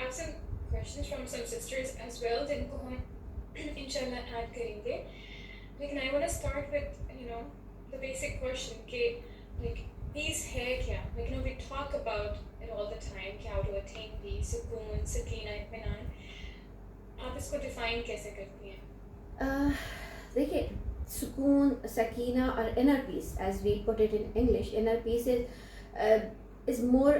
have some questions from some sisters as well, جن کو ہم انشاءاللہ ایڈ کریں گے. لیکن I want to start with, the basic question کہ like peace ہے کیا? Like, we talk about it all the time کہ how to attain peace, سکون, سکینہ, اطمینان. آپ اس کو define کیسے کرتی ہیں؟ دیکھیے سکون, سکینہ اور inner peace, as we put it in English, inner peace is more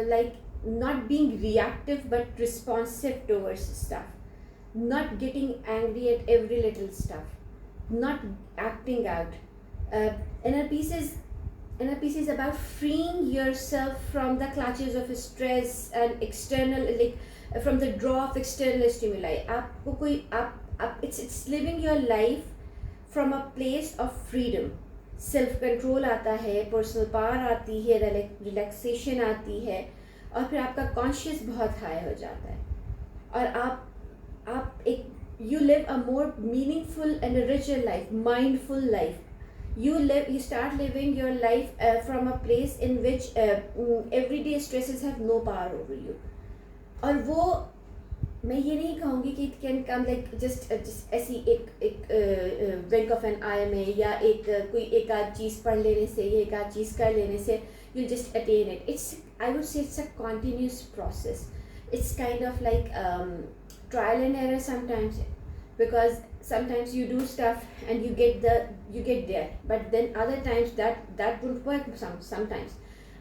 like not being reactive but responsive towards stuff, not getting angry at every little stuff, not acting out. Inner peace is about freeing yourself from the clutches of stress and external, like from the draw of external stimuli. آپ کو کوئی it's living your life from a place of freedom. Self control آتا ہے, personal power آتی ہے, relaxation آتی ہے, اور پھر آپ کا کانشیس بہت ہائی ہو جاتا ہے, اور آپ ایک you live a more meaningful and richer life, mindful life. You start living your life from a place in which everyday stresses have no power over you. اور وہ میں یہ نہیں کہوں گی کہ it can come like just ایسی ایک ونک آف این آئی میں, یا کوئی ایک آدھ چیز پڑھ لینے سے یا ایک آدھ چیز کر لینے سے you just attain it. It's I would say it's a continuous process. It's kind of like trial and error sometimes, because sometimes you do stuff and you get there, but then other times that won't work sometimes,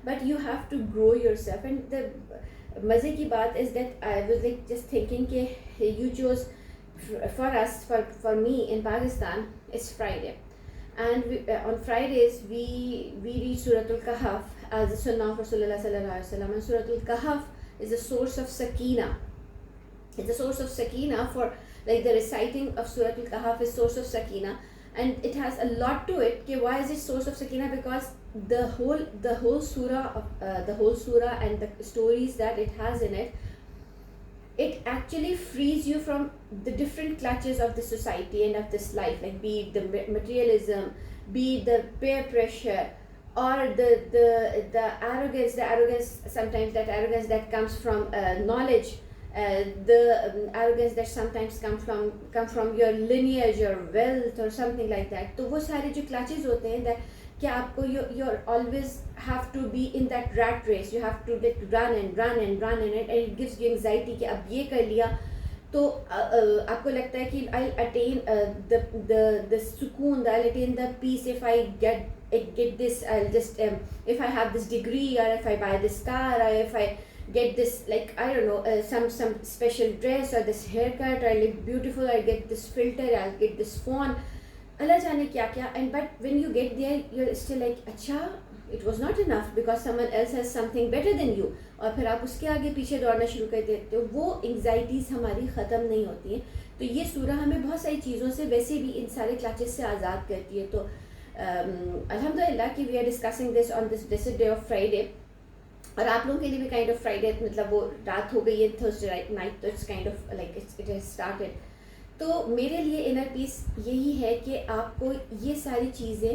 but you have to grow yourself. And the مزے کی بات is that I was like just thinking کہ you chose for us, for me in Pakistan, it's Friday, and on Fridays we read Surah Al-Kahf as the Sunnah of Rasulullah sallallahu alaihi wasallam. And Surah Al-Kahf is a source of sakina. It's a source of sakina, for like the reciting of Surah Al-Kahf is source of sakina, and it has a lot to it. Why is it source of sakina? Because the whole surah and the stories that it has in it, it actually frees you from the different clutches of the society and of this life, like be it the materialism, be it the peer pressure, or the arrogance sometimes, that arrogance that comes from knowledge, the arrogance that sometimes come from your lineage or wealth or something like that. تو وہ سارے جو clutches ہوتے ہیں that کہ آپ کو you always have to be in that rat race, you have to run and it gives you anxiety کہ اب یہ کر لیا تو آپ کو لگتا ہے کہ I'll attain the سکون, I'll attain the peace if I get this, I'll just if I have this degree, or if I buy this car, or if I get this, like I don't know, some special dress, or this haircut, I look beautiful, I get this filter, I'll get this phone, اللہ جانے کیا کیا. And but when you get there you're still like اچھا it was not enough because someone else has something better than you, اور پھر آپ اس کے آگے پیچھے دوڑنا شروع کر دیتے ہو. وہ انگزائٹیز ہماری ختم نہیں ہوتی ہیں. تو یہ سورہ ہمیں بہت ساری چیزوں سے ویسے بھی ان سارے کلچز سے آزاد کرتی ہے. تو الحمدللہ کہ we are discussing this on this blessed day of Friday, اور آپ لوگوں کے لیے بھی کائنڈ آف فرائیڈے مطلب وہ رات ہو گئی ہے, تھرسڈے نائٹ, تو it's kind of like it has started. تو میرے لیے انر پیس یہی ہے کہ آپ کو یہ ساری چیزیں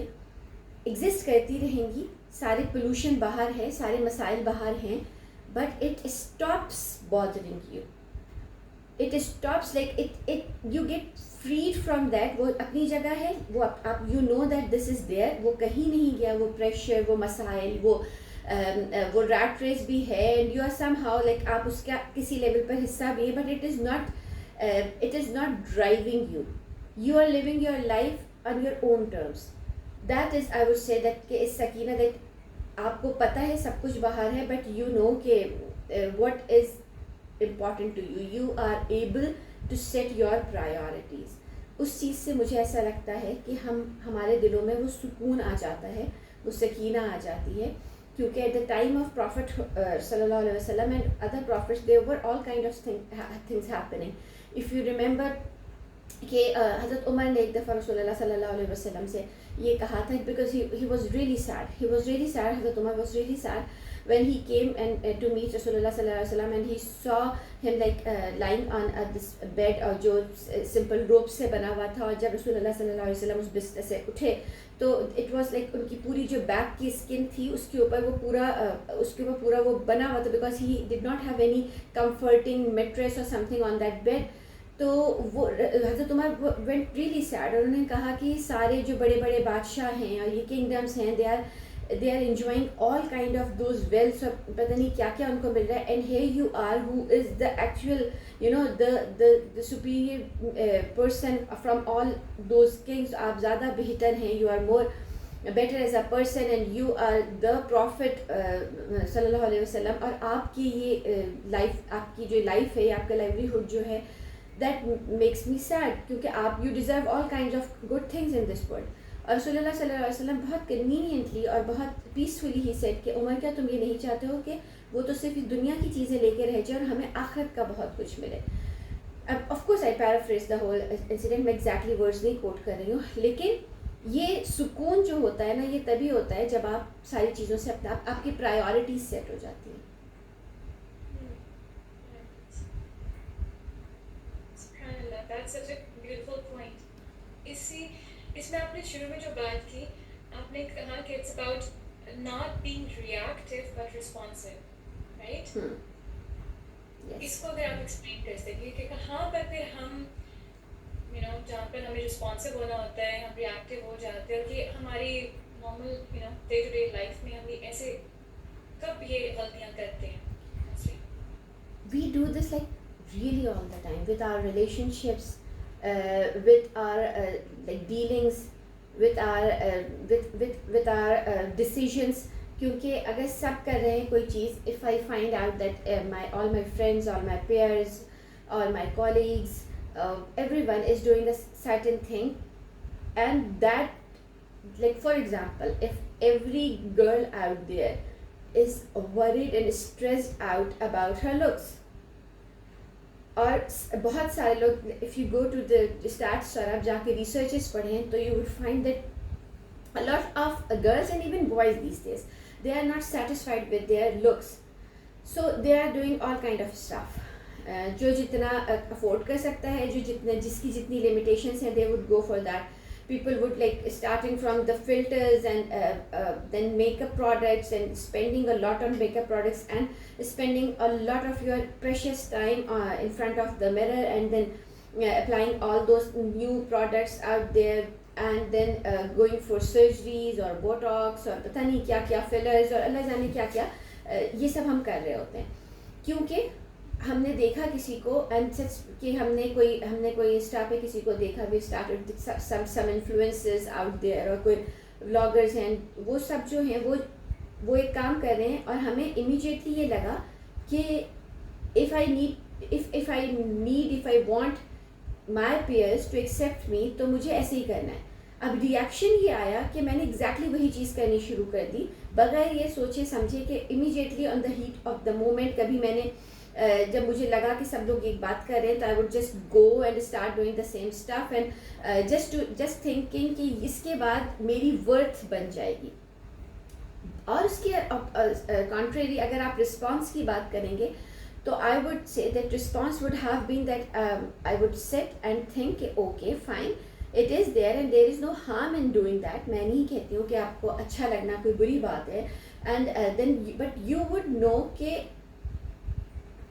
ایگزسٹ کرتی رہیں گی, سارے پولوشن باہر ہے, سارے مسائل باہر ہیں, but it stops bothering you, it stops like it you get freed from that. وہ اپنی جگہ ہے, وہ آپ you know that this is there, وہ کہیں نہیں گیا, وہ پریشر, وہ مسائل, وہ ریٹ ریس بھی ہے, and you are somehow like آپ اس کا کسی لیول پر حصہ بھی ہے, but it is not driving you. You are living your life on your own terms. That is, I would say that کہ اس سکینہ that آپ کو پتہ ہے سب کچھ باہر ہے, but you know کہ what is important to you. You are able to set your priorities. اس چیز سے مجھے ایسا لگتا ہے کہ ہمارے دلوں میں وہ سکون آ جاتا ہے, وہ سکینہ آ جاتی ہے. کیونکہ at the time of prophet صلی اللہ علیہ وسلم and other prophets there were all kind of things happening. If you remember کہ حضرت عمر نے ایک دفعہ رسول اللہ صلی اللہ علیہ وسلم سے یہ کہا تھا, because he was really sad, حضرت عمر was really sad, when he came and to meet Rasulullah sallallahu alaihi wasallam, and he saw him like lying on this bed اور جو simple rope سے بنا ہوا تھا, اور جب Rasulullah sallallahu alaihi wasallam اس بستر سے اٹھے تو اٹ واز لائک ان کی پوری جو بیک کی اسکن تھی اس کے اوپر وہ پورا وہ بنا ہوا تھا, because he did not have any comforting mattress or something on that bed. تو وہ حضرت عمر وینٹ ریئلی سیڈ, اور انہوں نے کہا کہ سارے جو بڑے بڑے بادشاہ ہیں اور یہ کنگڈمس ہیں, they are enjoying all kind of those wealths, اور پتہ نہیں کیا کیا ان کو مل رہا ہے, and here you are who is the actual the superior person from all those kings. آپ زیادہ بہتر ہیں, you are more better as a person, and you are the prophet صلی اللہ علیہ وسلم, اور آپ کی یہ لائف, آپ کی جو لائف ہے, آپ کا لائیولیہڈ جو ہے, that makes me sad, کیونکہ آپ you deserve all kinds of good things in this world. اور رسول اللہ صلی اللہ علیہ وسلم بہت کنوینئنٹلی اور بہت پیسفلی ہی سیڈ کہ عمر کیا تم یہ نہیں چاہتے ہو کہ وہ تو صرف دنیا کی چیزیں لے کے رہ جائے اور ہمیں آخرت کا بہت کچھ ملے. Of course I paraphrase the whole incident, میں ایگزیکٹلی ورڈز نہیں کوٹ کر رہی ہوں, لیکن یہ سکون جو ہوتا ہے نا, یہ تبھی ہوتا ہے جب آپ ساری چیزوں سے اپنا آپ کی پرائیورٹیز سیٹ ہو جاتی ہیں. That's such a beautiful point. اس میں آپ نے شروع میں جو بات کی, آپ نے کہا کہ it's about not being reactive but responsive, right? اس کو اگر آپ ایکسپلین کر سکیں کہ کہاں پر پھر ہم جہاں پر ہمیں رسپانسو ہونا ہوتا ہے ہم ریئیکٹیو ہو جاتے ہیں, اور کہ ہماری normal day to day life میں ہم ایسے کب یہ غلطیاں کرتے ہیں. We do this like really all the time with our relationships, with our like dealings, with our decisions. کیونکہ اگر سب کر رہے ہیں کوئی چیز, if I find out that all my friends, all my peers, all my colleagues, everyone is doing a certain thing, and that like for example, if every girl out there is worried and stressed out about her looks, اور بہت سارے لوگ, if you go to the stats اور آپ جا کے researches پڑھیں تو you would find that a lot of girls and even boys these days, they are not satisfied with their looks, so they are doing all kind of stuff. جو جتنا afford کر سکتا ہے, جس کی جتنی لمیٹیشنس ہیں, they would go for that. People would like starting from the filters and then makeup products and spending a lot on makeup products and spending a lot of your precious time in front of the mirror, and then applying all those new products out there, and then going for surgeries or botox or پتہ نہیں کیا کیا fillers اور اللہ جانے کیا کیا, یہ سب ہم کر رہے ہوتے ہیں کیونکہ ہم نے دیکھا کسی کو, اینڈ سچ کہ ہم نے کوئی انسٹا پہ کسی کو دیکھا, we started some influencers out there, اور کوئی ولاگرز ہیں, وہ سب جو ہیں وہ ایک کام کر رہے ہیں, اور ہمیں امیجیٹلی یہ لگا کہ if I want my peers to accept me, تو مجھے ایسے ہی کرنا ہے. اب ریئیکشن یہ آیا کہ میں نے ایگزیکٹلی وہی چیز کرنی شروع کر دی بغیر یہ سوچے سمجھے کہ immediately on the heat of the moment. کبھی میں نے جب مجھے لگا کہ سب لوگ ایک بات کر رہے ہیں تو I would just go and start doing the same stuff, and just thinking کہ اس کے بعد میری ورتھ بن جائے گی. اور اس کے کانٹریری اگر آپ رسپانس کی بات کریں گے تو I would say that response would have been that I would sit and think کہ okay fine, it is there and there is no harm in doing that. میں نہیں کہتی ہوں کہ آپ کو اچھا لگنا کوئی بری بات ہے, and then but you would know کہ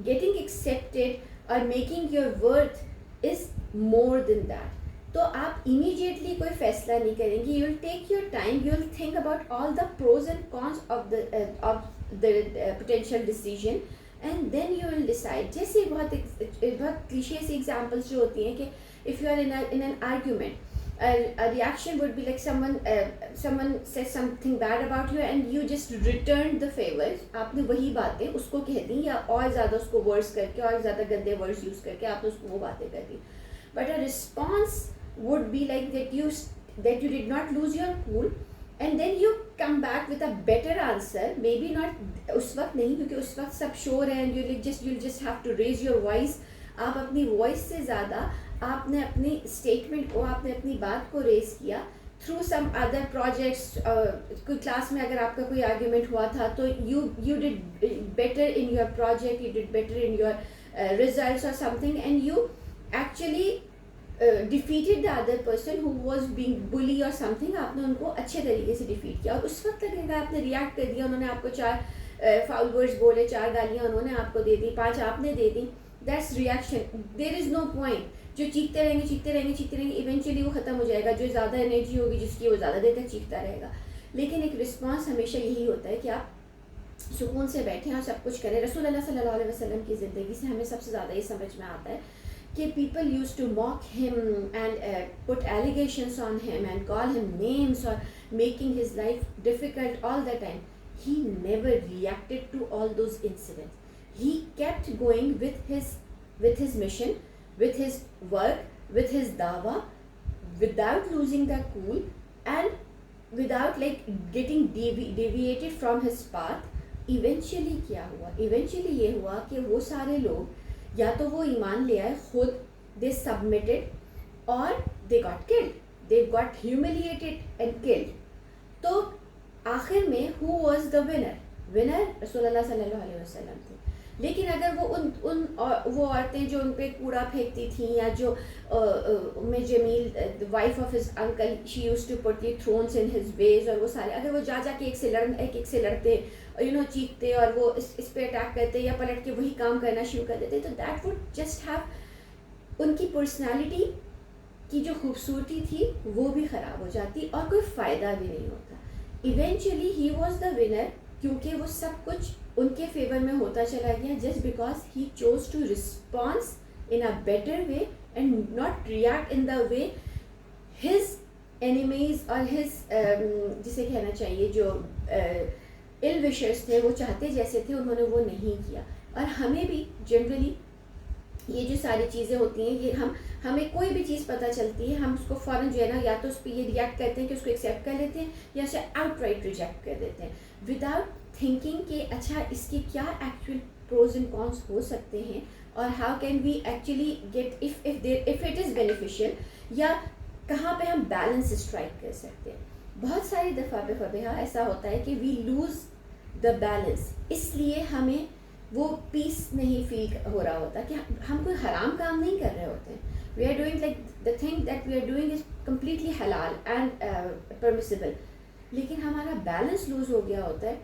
getting accepted or making your worth is more than that. تو آپ immediately کوئی فیصلہ نہیں کریں گے, you will take your time, you will think about all the pros and cons of the potential decision, and then you will decide. جیسے بہت cliché سی examples جو ہوتی ہیں کہ if you are in an argument, a reaction would be like someone says something bad about you and you just return the favor. آپ نے وہی باتیں اس کو کہہ دیں یا اور زیادہ اس کو ورڈز کر کے اور زیادہ گندے ورڈز یوز کر کے آپ نے اس کو وہ باتیں کر دی. But a response would be like that you did not lose your cool, and then you come back with a better answer. Maybe not اس وقت نہیں, کیونکہ اس وقت سب شور ہے, and you'll just have to raise your voice. آپ اپنی voice سے زیادہ آپ نے اپنی اسٹیٹمنٹ کو, آپ نے اپنی بات کو ریز کیا through some other projects, کوئی کلاس میں اگر آپ کا کوئی آرگیومنٹ ہوا تھا تو you did better in your project, you did better in your results or something, and you actually defeated the other person who was being bully or something. آپ نے ان کو اچھے طریقے سے ڈیفیٹ کیا, اور اس وقت تک اگر آپ نے ریئیکٹ کر دیا, انہوں نے آپ کو 4 فاؤل ورڈز بولے, 4 گالیاں انہوں نے آپ کو دے دی, 5 آپ نے دے دی, that's reaction. There is no point. جو چیختے رہیں گے چیختے رہیں گے چیختے رہیں گے, ایونچولی وہ ختم ہو جائے گا. جو زیادہ انرجی ہوگی جس کی, وہ زیادہ دیر تک چیختا رہے گا. لیکن ایک رسپانس ہمیشہ یہی ہوتا ہے کہ آپ سکون سے بیٹھیں اور سب کچھ کریں. رسول اللہ صلی اللہ علیہ وسلم کی زندگی سے ہمیں سب سے زیادہ یہ سمجھ میں آتا ہے کہ people used to mock him and put allegations on him and call him names or making his life difficult all the time. He never reacted to all those incidents. He kept going with his mission, with his work, with his dawah, without losing the cool and without like getting deviated from his path. Eventually کیا ہوا, eventually یہ ہوا کہ وہ سارے لوگ یا تو وہ ایمان لے آئے خود, دے سبمٹڈ, اور they got killed, they got humiliated and killed. تو آخر میں ہو واز دا ونر رسول اللہ صلی اللہ علیہ وسلم تھے. لیکن اگر وہ عورتیں جو ان پہ کوڑا پھینکتی تھیں, یا جو Umm Jamil wife of his uncle, she used to put the thorns in his ways, اور وہ سارے اگر وہ جا کے ایک سے لڑتے, چیختے, اور وہ اس پہ اٹیک کرتے, یا پلٹ کے وہی کام کرنا شروع کر دیتے, تو دیٹ وڈ جسٹ ہیو, ان کی پرسنالٹی کی جو خوبصورتی تھی وہ بھی خراب ہو جاتی, اور کوئی فائدہ بھی نہیں ہوتا. Eventually he was the winner, کیونکہ وہ سب کچھ ان کے فیور میں ہوتا چلا گیا, just because he chose to response in a better way and not react in the way his enemies اور ہز, جسے کہنا چاہیے جو ill wishers تھے, وہ چاہتے جیسے تھے انہوں نے وہ نہیں کیا. اور ہمیں بھی جنرلی یہ جو ساری چیزیں ہوتی ہیں, یہ ہمیں کوئی بھی چیز پتہ چلتی ہے, ہم اس کو فوراً جو ہے نا, یا تو اس پہ یہ ریئیکٹ کرتے ہیں کہ اس کو ایکسیپٹ کر لیتے ہیں, یا اسے آؤٹ رائٹ ریجیکٹ کر دیتے ہیں, وداؤٹ تھنکنگ کہ اچھا اس کے کیا ایکچوئل پروز اینڈ کونس ہو سکتے ہیں, اور how can we actually get if it is beneficial, یا کہاں پہ ہم بیلنس اسٹرائک کر سکتے ہیں. بہت ساری دفعہ پہ فبیہا ایسا ہوتا ہے کہ وی لوز دا بیلنس, اس لیے ہمیں وہ پیس نہیں فیل ہو رہا ہوتا کہ ہم کوئی حرام کام نہیں کر رہے ہوتے ہیں. We are doing like the thing that we are doing is completely حلال اینڈ پرمیسیبل, لیکن ہمارا بیلنس لوز ہو گیا ہوتا ہے,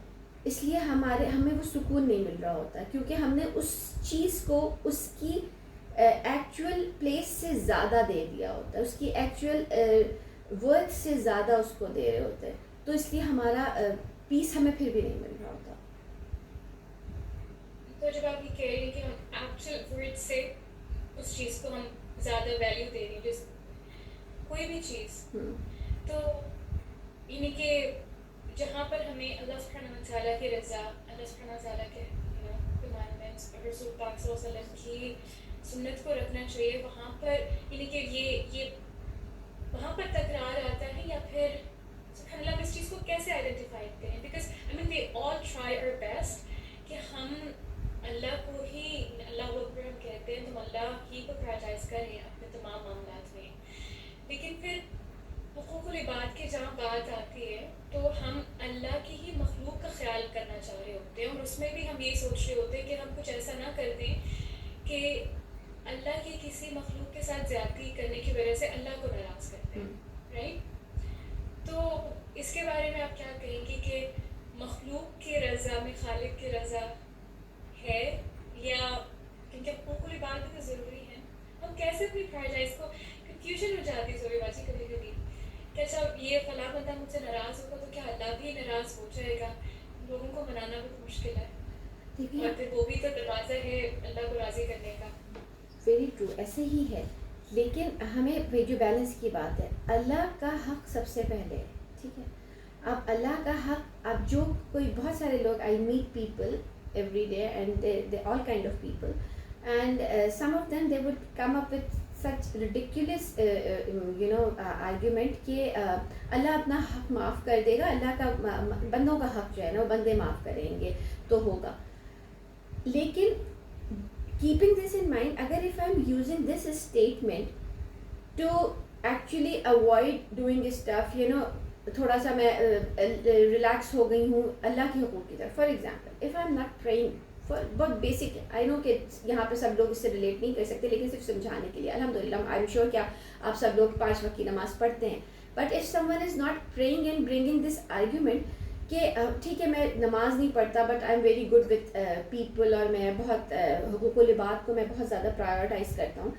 اس لیے ہمیں وہ سکون نہیں مل رہا ہوتا, کیونکہ ہم نے اس چیز کو اس کی ایکچوئل پلیس سے زیادہ دے دیا ہوتا ہے, اس کی ایکچوئل ورتھ سے زیادہ اس کو دے رہے ہوتے ہیں, تو اس لیے ہمارا پیس ہمیں پھر بھی نہیں مل رہا ہوتا. تو جب آپ یہ کہہ رہی ہیں کہ ہم ایکچوئل ورڈ سے اس چیز کو ہم زیادہ ویلیو دے رہی ہیں, جس کوئی بھی چیز, تو یعنی کہ جہاں پر ہمیں اللہ سبحانہ و تعالیٰ کی رضا, اللہ سبحانہ و تعالیٰ کے کمانڈمنٹس, رسول پاک صلی اللہ علیہ وسلم کی سنت کو رکھنا چاہیے, وہاں پر یعنی کہ یہ وہاں پر تکرار آتا ہے, یا پھر سبحان اللہ ہم اس چیز کو کیسے آئیڈینٹیفائی کریں, because I mean we all try our best کہ ہم اللہ کو ہی, اللہ اکبر ہم کہتے ہیں, تو اللہ ہی کو پرائرٹائز کریں اپنے تمام معاملات میں, لیکن پھر حقوق العباد کی جہاں بات آتی ہے تو ہم اللہ کی ہی مخلوق کا خیال کرنا چاہ رہے ہوتے ہیں, اور اس میں بھی ہم یہ سوچ رہے ہوتے ہیں کہ ہم کچھ ایسا نہ کر دیں کہ اللہ کی کسی مخلوق کے ساتھ زیادتی کرنے کی وجہ سے اللہ کو ناراض کرتے ہیں, رائٹ؟ تو اس کے بارے میں آپ کیا کہیں گے کہ مخلوق کی رضا میں خالق کی رضا ہے, یا کیونکہ حقوق العباد بھی تو ضروری ہیں, ہم کیسے اپنی پرائرٹائز کو, کنفیوژن ہو جاتی ہے زوری باجی کبھی کبھی کہ اچھا یہ فلاں بندہ مجھ سے ناراض ہوگا تو کیا اللہ بھی ناراض ہو جائے گا, لوگوں کو منانا بہت مشکل ہے, اور پھر وہ بھی تو دروازہ ہے اللہ کو راضی کرنے کا. ویری ٹرو, ایسے ہی ہے, لیکن ہمیں جو بیلنس کی بات ہے, اللہ کا حق سب سے پہلے ہے, ٹھیک ہے. اب اللہ کا حق, اب جو کوئی بہت سارے لوگ, I meet people every day and they all kind of people, and some of them they would come up with such ridiculous argument کہ اللہ اپنا حق معاف کر دے گا, اللہ کا بندوں کا حق جو ہے نا وہ بندے معاف کریں گے تو ہوگا. لیکن keeping this in mind, اگر if I'm using this statement to actually avoid doing stuff, you know, تھوڑا سا میں ریلیکس ہو گئی ہوں اللہ کے حقوق کی طرف. For example if I am not praying for, بہت بیسک ہے, آئی نو کہ یہاں پہ سب لوگ اس سے ریلیٹ نہیں کر سکتے, لیکن صرف سمجھانے کے لیے. الحمد للہ آئی ایم شیور کہ آپ سب لوگ 5 وقت کی نماز پڑھتے ہیں. But if some one is not praying and bringing this argument کہ ٹھیک ہے میں نماز نہیں پڑھتا but I am very good with people, اور میں بہت حقوق العباد کو میں بہت زیادہ پرائیورٹائز کرتا ہوں,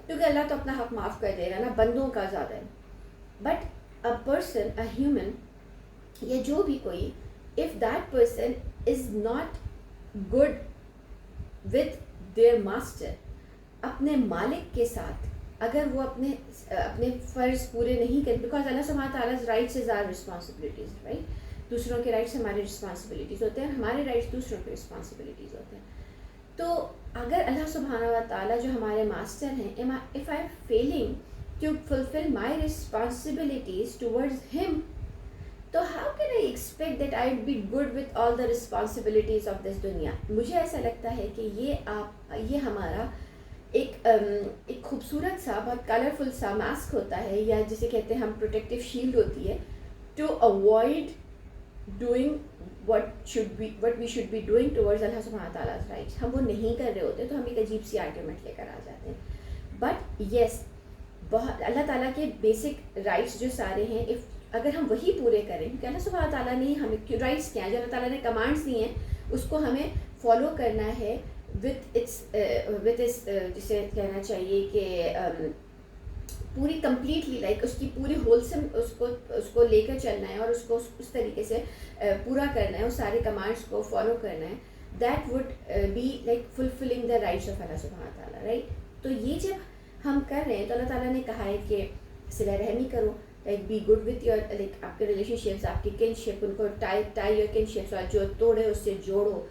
کیونکہ اللہ تو اپنا حق معاف کر دے رہا ہے نا, بندوں کا زیادہ ہے. But a person, a human, یا جو بھی کوئی, if that person is not good with their master, اپنے مالک کے ساتھ اگر وہ اپنے فرض پورے نہیں کرتے, بیکاز اللہ سبحانہ تعالیٰ's rights is our responsibilities, right? دوسروں کے رائٹس ہمارے رسپانسبلٹیز ہوتے ہیں, ہمارے رائٹس دوسروں کے رسپانسبلٹیز ہوتے ہیں. تو اگر اللہ سبحانہ و تعالیٰ جو ہمارے ماسٹر ہیں, if I'm failing to fulfill my responsibilities towards him, تو how can I expect that I'd be good with all the responsibilities of this dunya? مجھے ایسا لگتا ہے کہ یہ ہمارا ایک خوبصورت سا بہت کلرفل سا ماسک ہوتا ہے, یا جسے کہتے ہیں ہم پروٹیکٹیو شیلڈ ہوتی ہے, to avoid doing what we should be doing towards اللہ سبحانہ تعالیٰ's rights. ہم وہ نہیں کر رہے ہوتے تو ہم ایک عجیب سی آرگیومنٹ لے کر آ جاتے ہیں. بٹ یس, بہت اللہ تعالیٰ کے بیسک رائٹس جو سارے ہیں, اگر ہم وہی پورے کریں, کیونکہ اللہ سبحانہ تعالیٰ نے ہمیں رائٹس کیا ہیں, جو اللہ تعالیٰ نے کمانڈس دیے ہیں اس کو ہمیں فالو کرنا ہے with its جسے کہنا چاہیے کہ پوری کمپلیٹلی, لائک اس کی پوری ہولسم اس کو لے کر چلنا ہے, اور اس کو اس طریقے سے پورا کرنا ہے, اس سارے کمانڈس کو فالو کرنا ہے. That would be like fulfilling the rights of اللہ سبحانہ تعالیٰ, رائٹ؟ تو یہ جب ہم کر رہے ہیں تو اللہ تعالیٰ نے کہا ہے کہ صلہ رحمی کرو, like be good with your, like آپ کے ریلیشن شپس, آپ کی کنشپ, ان کو ٹائی یور کنشپس, اور جو توڑے اس سے جوڑو,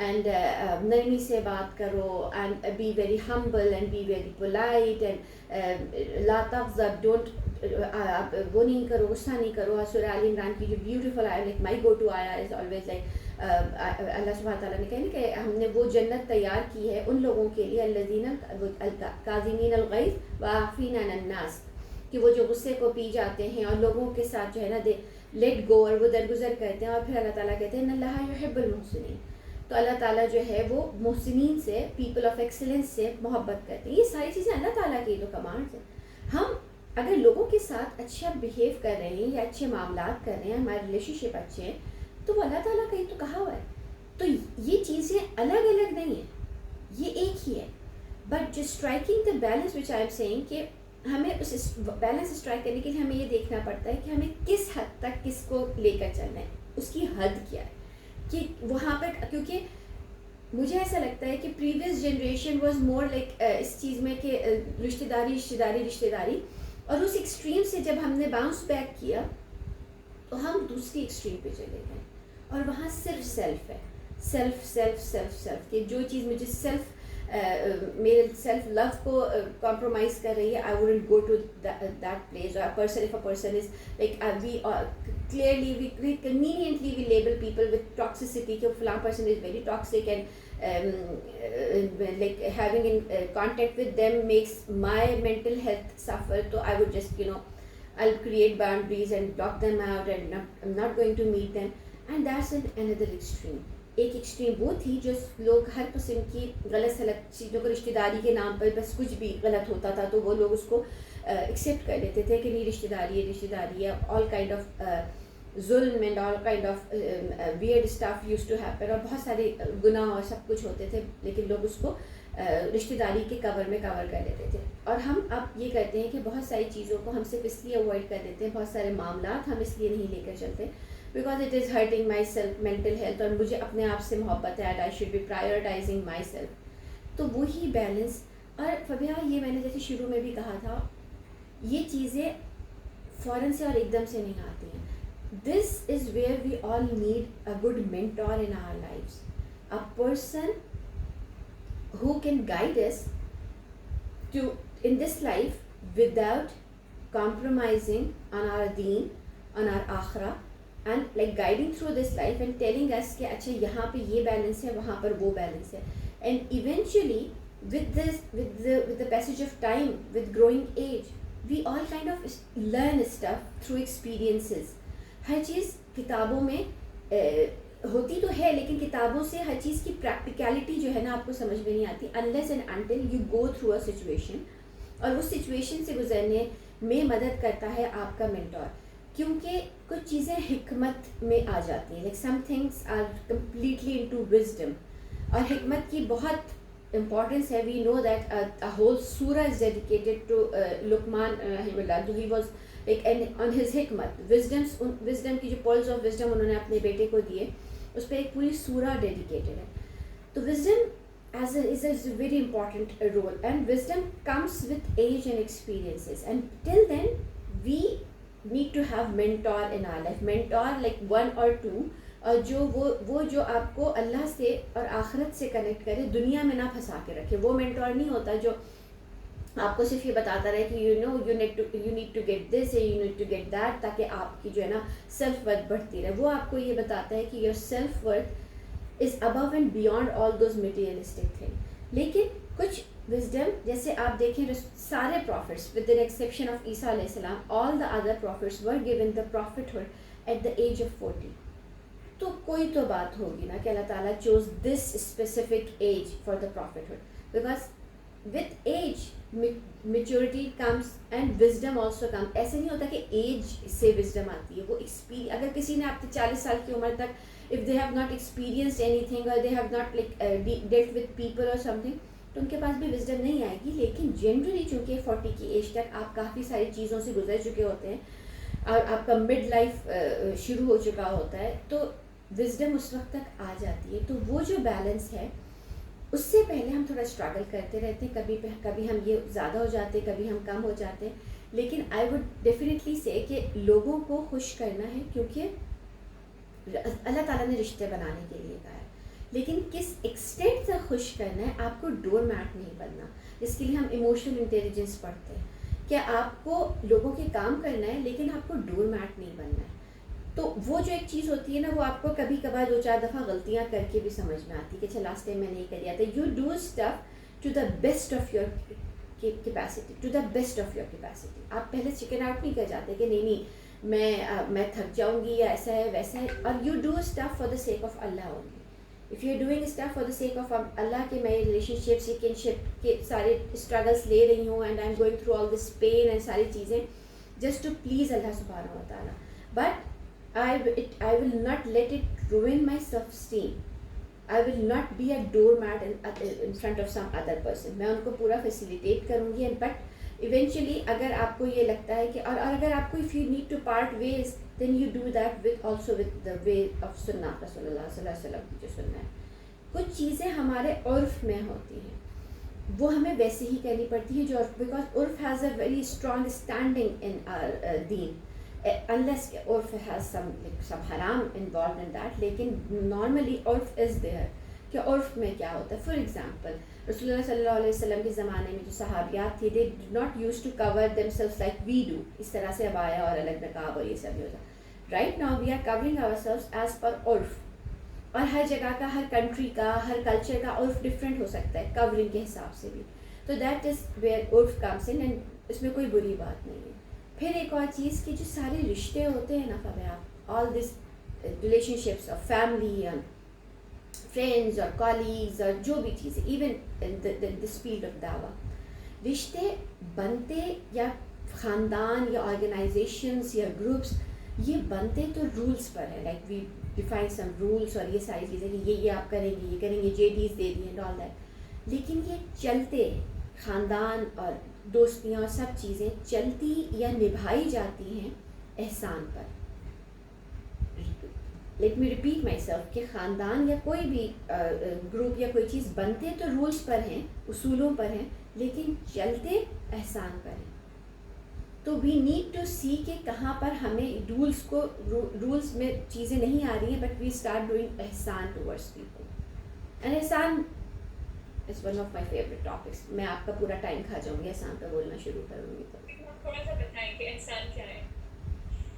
اینڈ نرمی سے بات کرو, and be very humble and be very polite, and لا تغضب, ڈونٹ وہ نہیں کرو, غصہ نہیں کرو. سورہ آل عمران کی جو بیوٹیفل آیا, لائک مائی گو ٹو آیا از آلویز لائک اللہ سبحانہ تعالیٰ نے کہا کہ ہم نے وہ جنت تیار کی ہے ان لوگوں کے لیے, الذین کاظمین الغیظ والعافین عن الناس, کہ وہ جو غصے کو پی جاتے ہیں اور لوگوں کے ساتھ جو ہے نا دے لیٹ گو, اور وہ درگزر کرتے ہیں. اور پھر اللہ تعالیٰ کہتے ہیں ان اللہ یحب المحسنین, تو اللہ تعالیٰ جو ہے وہ محسنین سے, پیپل آف ایکسلنس سے محبت کرتے ہیں. یہ ساری چیزیں اللہ تعالیٰ کی جو کمانڈس ہیں. ہم اگر لوگوں کے ساتھ اچھا بہیو کر رہے ہیں یا اچھے معاملات کر رہے ہیں, ہمارے ریلیشن شپ اچھے ہیں, تو وہ اللہ تعالیٰ کا ہی تو کہا ہوا ہے. تو یہ چیزیں الگ الگ نہیں ہیں, یہ ایک ہی ہے. بٹ جو striking the balance which I am seeing, کہ ہمیں اس بیلنس اسٹرائک کرنے کے لیے ہمیں یہ دیکھنا پڑتا ہے کہ ہمیں کس حد تک کس کو لے کر چلنا ہے, اس کی حد کیا ہے, کہ وہاں پر, کیونکہ مجھے ایسا لگتا ہے کہ previous generation was more like اس چیز میں کہ رشتہ داری, اور اس ایکسٹریم سے جب ہم نے باؤنس بیک کیا تو ہم دوسری ایکسٹریم پہ چلے گئے, اور وہاں صرف سیلف ہے, سیلف کہ جو چیز مجھے میرے سیلف لو کو کمپرومائز کر رہی ہے, I wouldn't go to that place. اور if a person is like we clearly we conveniently we label people with toxicity, کہ فلاں person is very toxic, and like having in contact with them makes my mental health suffer. So I would just I'll create boundaries and block them out, and I'm not going to meet them. And that's another extreme. ایک extreme وہ تھی جو لوگ ہر قسم کی غلط سلط چیزوں کو رشتہ داری کے نام پر بس کچھ بھی غلط ہوتا تھا تو وہ لوگ اس کو ایکسیپٹ کر لیتے تھے کہ نہیں رشتہ داری ہے, آل کائنڈ آف ظلم and all kind of weird stuff used to happen, اور بہت سارے گناہ اور سب کچھ ہوتے تھے, لیکن لوگ اس کو رشتہ داری کے کور میں کور کر لیتے تھے. اور ہم اب یہ کرتے ہیں کہ بہت ساری چیزوں کو ہم صرف اس لیے اوائڈ کر دیتے ہیں, بہت سارے معاملات ہم اس لیے نہیں لے کر چلتے because it is hurting myself mental health, اور مجھے اپنے آپ سے محبت ہے, and I should be prioritising myself. تو وہی بیلنس. اور فبیہا یہ میں نے جیسے شروع میں بھی کہا تھا, یہ چیزیں فوراً سے اور ایک دم سے نہیں آتی ہیں. This is where we all need a good mentor in our lives, a person who can guide us to in this life without compromising on our deen, on our akhirah, and like guiding through this life and telling us کہ اچھا یہاں پہ یہ balance ہے, وہاں پر وہ balance ہے. And eventually with the passage of time, with growing age, we all kind of learn stuff through experiences. ہر چیز کتابوں میں ہوتی تو ہے لیکن کتابوں سے ہر چیز کی پریکٹیکلٹی جو ہے نا آپ کو سمجھ میں نہیں آتی unless and until you go through a situation. اور اس سچویشن سے گزرنے میں مدد کرتا ہے آپ کا مینٹور, کیونکہ کچھ چیزیں حکمت میں آ جاتی ہیں. Like some things are completely into wisdom, اور حکمت کی بہت امپورٹنس ہے. We know that a whole surah is dedicated to Luqman rahimahullah, جو he was like on his حکمت, wisdom کی جو pearls of wisdom انہوں نے اپنے بیٹے کو دیے, اس پہ ایک پوری سورہ ڈیڈیکیٹڈ ہے. تو wisdom is a very important role, and wisdom comes with age and experiences, and till then we need to have mentor in our life. Mentor like one or two, اور جو وہ جو آپ کو اللہ سے اور آخرت سے کنیکٹ کرے, دنیا میں نہ پھنسا کے رکھے. وہ مینٹور نہیں ہوتا جو آپ کو صرف یہ بتاتا رہے کہ you need to get this, you need to get that, تاکہ آپ کی جو ہے نا سیلف ورتھ بڑھتی رہے. وہ آپ کو یہ بتاتا ہے کہ your self worth is above and beyond all those materialistic thing. لیکن کچھ وزڈم جیسے آپ دیکھیں سارے prophets with an exception of عیسیٰ علیہ السلام, all the other prophets were given the prophethood at the age of 40. تو کوئی تو بات ہوگی نا کہ اللہ تعالیٰ chose this specific age for the prophethood, because with age maturity comes and wisdom also comes. ایسے نہیں ہوتا کہ ایج سے wisdom آتی ہے, وہ اگر کسی نے آپ کی 40 سال کی عمر تک if they have not experienced anything or they have not like dealt with people or something, تو ان کے پاس بھی wisdom نہیں آئے گی. لیکن جنرلی چونکہ 40 کی ایج تک آپ کافی ساری چیزوں سے گزر چکے ہوتے ہیں اور آپ کا مڈ لائف شروع ہو چکا ہوتا ہے, تو wisdom اس وقت تک آ جاتی ہے. تو وہ جو بیلنس ہے اس سے پہلے ہم تھوڑا اسٹرگل کرتے رہتے ہیں, کبھی ہم یہ زیادہ ہو جاتے ہیں, کبھی ہم کم ہو جاتے ہیں. لیکن آئی وڈ ڈیفینیٹلی سے کہ لوگوں کو خوش کرنا ہے, کیونکہ اللہ تعالیٰ نے رشتے بنانے کے لیے کہا ہے, لیکن کس ایکسٹینٹ سے خوش کرنا ہے. آپ کو ڈور میٹ نہیں بننا, جس کے لیے ہم ایموشنل انٹیلیجنس پڑھتے ہیں کہ آپ کو لوگوں کے کام کرنا ہے لیکن آپ کو ڈور میٹ نہیں بننا ہے. تو وہ جو ایک چیز ہوتی ہے نا, وہ آپ کو کبھی کبھار 2-4 دفعہ غلطیاں کر کے بھی سمجھ میں آتی ہے کہ اچھا لاسٹ ٹائم میں نہیں کر دیا تھا. You do stuff to the best of your capacity, to the best of your capacity. آپ پہلے چکن آؤٹ نہیں کر جاتے کہ نہیں میں تھک جاؤں گی یا ایسا ہے ویسا ہے. اور you do stuff for the sake of اللہ only. If you are doing stuff for the sake of اللہ, کہ میں ریلیشن شپس یا کنشپ کے سارے اسٹرگلس لے رہی ہوں and I am going through all this pain and ساری چیزیں جسٹ ٹو پلیز اللہ سبحانہ و تعالیٰ, but I will not let it ruin my self-esteem. I will not be a doormat in front of some other person. میں ان کو پورا facilitate کروں گی, بٹ ایونچولی اگر آپ کو یہ لگتا ہے کہ اور اگر آپ کو if you need to part ways, then you do that with also with the way of sunnah رسول اللہ صلی اللہ علیہ وسلم کی جو سننا ہے. کچھ چیزیں ہمارے عرف میں ہوتی ہیں, وہ ہمیں ویسے ہی کرنی پڑتی ہیں جو عرف, بیکاز عرف has a very strong standing in our deen. Unless urf has some haram involved in that, لیکن normally urf is there کہ عرف میں کیا ہوتا ہے. فار ایگزامپل رسول اللہ صلی اللہ علیہ وسلم کے زمانے میں جو صحابیات تھے, they did not used to cover themselves like we do, اس طرح سے ابایا اور الگ نقاب اور یہ سب ہوتا. Right now we are covering ourselves as per عرف, اور ہر جگہ کا, ہر کنٹری کا, ہر کلچر کا عرف ڈفرینٹ ہو سکتا ہے کورنگ کے حساب سے بھی. تو دیٹ از ویئر عرف کمس ان, اینڈ اس میں کوئی بری بات نہیں ہے. پھر ایک اور چیز کہ جو سارے رشتے ہوتے ہیں نا فبیہ, آل دس ریلیشن شپس اور فیملی اور فرینڈز اور کالیگز اور جو بھی چیزیں, ایون دس فیلڈ آف دعویٰ, رشتے بنتے یا خاندان یا آرگنائزیشنس یا گروپس یہ بنتے تو رولس پر ہے. Like we define some rules اور یہ ساری چیزیں کہ یہ آپ کریں گے, یہ کریں گے, JDs دے دیے اینڈ آل دیٹ. لیکن یہ چلتے خاندان اور دوستیاں اور سب چیزیں چلتی یا نبھائی جاتی ہیں احسان پر. Let me repeat myself کہ خاندان یا کوئی بھی گروپ یا کوئی چیز بنتے تو رولس پر ہیں, اصولوں پر ہیں, لیکن چلتے احسان پر ہیں. تو وی نیڈ ٹو سی کہ کہاں پر ہمیں رولس میں چیزیں نہیں آ رہی ہیں, بٹ وی اسٹارٹ ڈوئنگ احسان ٹورڈس پیپل. اینڈ احسان is one of my favorite topics. میں آپ کا پورا ٹائم کھا جاؤں گی احسان پہ بولنا شروع کروں گی. تو تھوڑا سا بتائیں کہ احسان کیا ہے,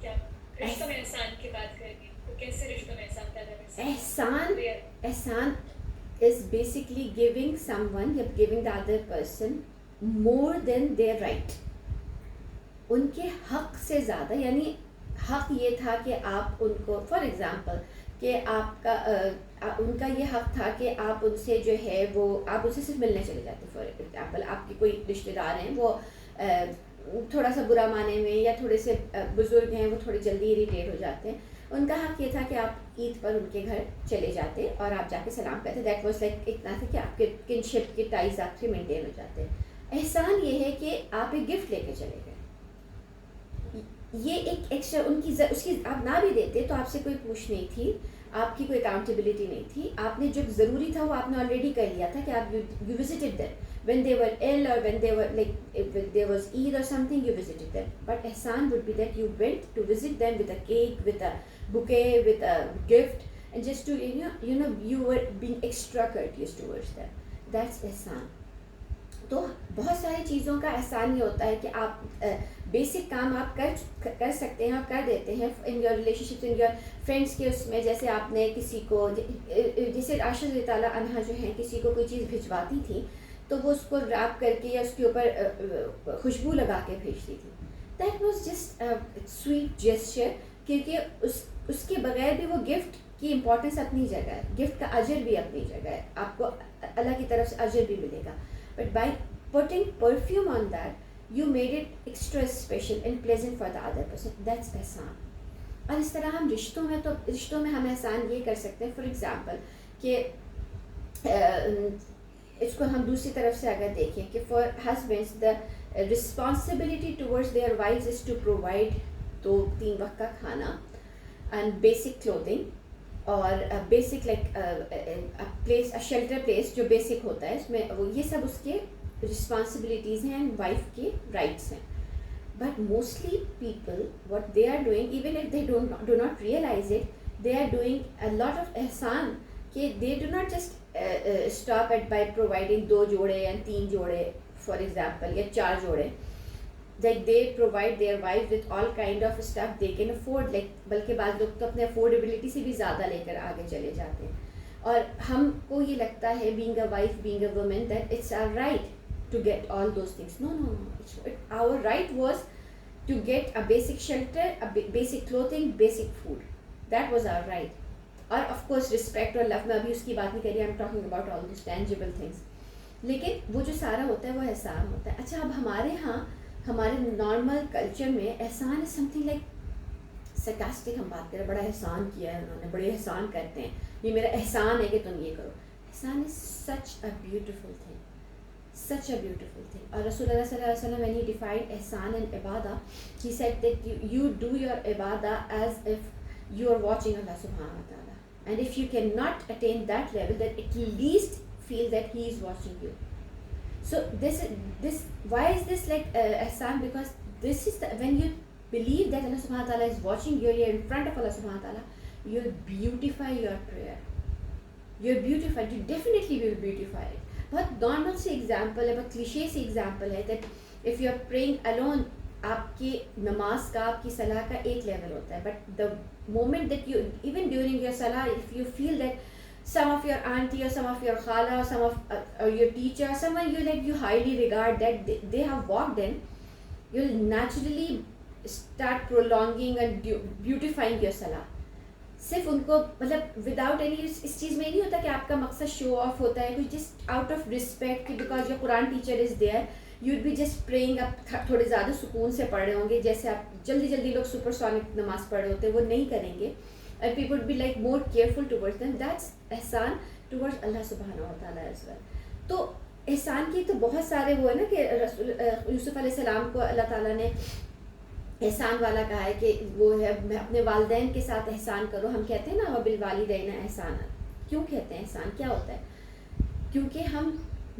کیا رشتوں میں احسان کی بات کریں گے تو کیسے رشتوں میں احسان پیدا کر سکتے ہیں؟ احسان is basically giving someone, you're giving the other person more than their right. ان کے حق سے زیادہ, یعنی حق یہ تھا کہ آپ ان کو, فار ایگزامپل کہ آپ کا ان کا یہ حق تھا کہ آپ ان سے جو ہے وہ آپ ان سے صرف ملنے چلے جاتے. فار ایگزامپل آپ کے کوئی رشتہ دار ہیں, وہ تھوڑا سا برا معنی میں یا تھوڑے سے بزرگ ہیں, وہ تھوڑی جلدی اریٹیٹ ہو جاتے ہیں, ان کا حق یہ تھا کہ آپ عید پر ان کے گھر چلے جاتے اور آپ جا کے سلام کرتے. دیٹ واز لائک اتنا تھا کہ آپ کے کنشپ کے ٹائز آپ سے مینٹین ہو جاتے. احسان یہ ہے کہ آپ ایک گفٹ لے کے چلے گئے, یہ ایک ایکسٹرا ان کی اس کی آپ نہ بھی دیتے تو آپ سے کوئی پوچھ نہیں تھی, آپ کی کوئی اکاؤنٹیبلٹی نہیں تھی, آپ نے جو ضروری تھا وہ آپ نے آلریڈی کر لیا تھا کہ آپ you visited them when they were ill or when they were like if there was Eid or something, you visited them. But ihsan would be that you went to visit them with a cake, with a bouquet, with a gift, and just to you were being extra courteous towards them. That's ihsan. تو بہت ساری چیزوں کا احسان یہ ہوتا ہے کہ آپ بیسک کام آپ کر سکتے ہیں اور کر دیتے ہیں in your relation ship, in your friends کے اس میں. جیسے آپ نے کسی کو, جیسے عائشہ رضی اللہ عنہا جو ہیں کسی کو کوئی چیز بھجواتی تھی تو وہ اس کو ریپ کر کے یا اس کے اوپر خوشبو لگا کے بھیجتی تھی. That was just sweet gesture, کیونکہ اس کے بغیر بھی وہ گفٹ کی امپورٹنس اپنی جگہ ہے, گفٹ کا اجر بھی اپنی جگہ ہے, آپ کو اللہ کی طرف سے اجر بھی ملے گا. But by putting perfume on that, you made it extra special and pleasant for the other person. That's ihsan. اور اس طرح ہم رشتوں میں ہم احسان یہ کر سکتے ہیں. فار ایگزامپل کہ اس کو ہم دوسری طرف سے اگر دیکھیں کہ for husbands the responsibility towards their wives is to provide 2-3 وقت کا کھانا and basic clothing اور basic like place, shelter place جو بیسک ہوتا ہے اس میں, وہ یہ سب اس کے رسپانسبلٹیز ہیں اینڈ وائف کے رائٹس ہیں. But mostly people what they are doing, even if they do not realize it, they are doing a lot of احسان, کہ they do not just stop at by providing 2 جوڑے یا 3 جوڑے for example یا 4 جوڑے. Like they provide their wives with all kind of stuff they can afford, like بلکہ بعض لوگ تو اپنے افورڈیبلٹی سے بھی زیادہ لے کر آگے چلے جاتے ہیں. اور ہم کو یہ لگتا ہے being a wife, being a woman, that it's our right to get all those things. No. Our right was to get a basic shelter, a basic clothing, basic food. That was our right. اور of course respect اور love, میں ابھی اس کی بات نہیں کر رہی, I'm talking about all these tangible things. لیکن وہ جو سارا ہوتا ہے وہ احسان ہوتا ہے. اچھا, اب ہمارے نارمل کلچر میں احسان از سم تھنگ لائک سرکاسٹک, ہم بات کریں بڑا احسان کیا ہے انہوں نے, بڑے احسان کرتے ہیں, یہ میرا احسان ہے کہ تم یہ کرو. احسان is such a beautiful thing, such a beautiful thing. اور رسول اللہ صلی اللہ علیہ وسلم when he defined ihsan and ibadah, he said that you do your ibadah as if you are watching Allah subhanahu wa ta'ala, and if you cannot attain that level, then at least feel that he is watching you. So this why is this like ihsan? Because this is when you believe that Allah subhanahu wa ta'ala is watching you, you're in front of Allah subhanahu wa ta'ala, you'll beautify your prayer, you'll beautify, you definitely will beautify it. بہت normal سی example ہے, بہت cliché سی example ہے that if you are praying alone, آپ کی نماز کا, آپ کی صلاح کا ایک لیول ہوتا ہے, but the moment that you, even during your salah, if you feel that some of your auntie or some of your khala or some of your teacher, someone you highly regard, that they have walked in, you'll naturally start prolonging and beautifying your salah. صرف ان کو مطلب without any, اس چیز میں نہیں ہوتا کہ آپ کا مقصد شو آف ہوتا ہے, کچھ just out of respect, because your قرآن teacher is there, you would be just praying, آپ تھوڑے زیادہ سکون سے پڑھ رہے ہوں گے, جیسے آپ جلدی لوگ سپر سونک نماز پڑھ رہے ہوتے ہیں, وہ نہیں کریں گے. And people would be like more careful towards them. That's احسان ٹورڈز اللہ سبحانہ و تعالیٰ ایز ویل. تو احسان کی تو بہت سارے وہ ہے نا کہ یوسف علیہ السلام کو اللہ تعالیٰ نے احسان والا کہا ہے کہ وہ ہے اپنے والدین کے ساتھ احسان کرو. ہم کہتے ہیں نا وبالوالدین احسانا, کیوں کہتے ہیں احسان, کیا ہوتا ہے؟ کیونکہ ہم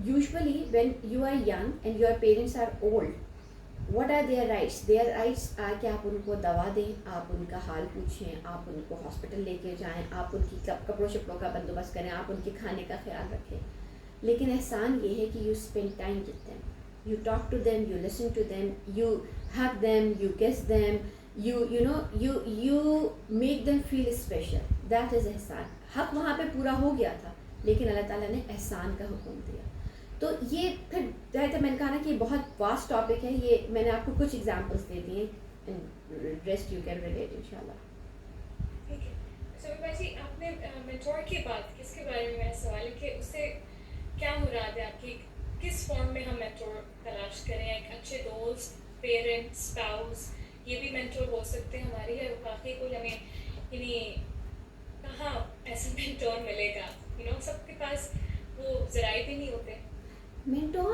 usually when you are young and your parents are old, what are their rights? Their rights are کہ آپ ان کو دوا دیں, آپ ان کا حال پوچھیں, آپ ان کو ہاسپٹل لے کے جائیں, آپ ان کی کپڑوں شپڑوں کا بندوبست کریں, آپ ان کے کھانے کا خیال رکھیں. لیکن احسان یہ ہے کہ you spend time with them, you talk to them, you listen to them, you hug them, you kiss them, you make them feel special. That is ihsan. حق وہاں پہ پورا ہو گیا تھا, لیکن اللہ تعالیٰ نے احسان کا حکم دیا. تو یہ پھر جیسے میں نے کہا نا کہ یہ بہت واسٹ ٹاپک ہے. یہ میں نے آپ کو کچھ ایگزامپلس دے دیے, ریسٹ یو کین ریلیٹ ان شاء اللہ. ٹھیک ہے. سمیرا جی آپ نے مینٹور کی بات کس کے بارے میں میرا سوال ہے کہ اس سے کیا مراد ہے آپ کی, کس فارم میں ہم مینٹور تلاش کریں؟ ایک اچھے دوست, پیرنٹ, اسپاؤس, یہ بھی مینٹور ہو سکتے ہیں ہماری, ہے واقعی کوئی ہمیں یعنی کہاں ایسا مینٹور ملے گا؟ سب کے پاس وہ ذرائع بھی نہیں ہوتے. مینٹور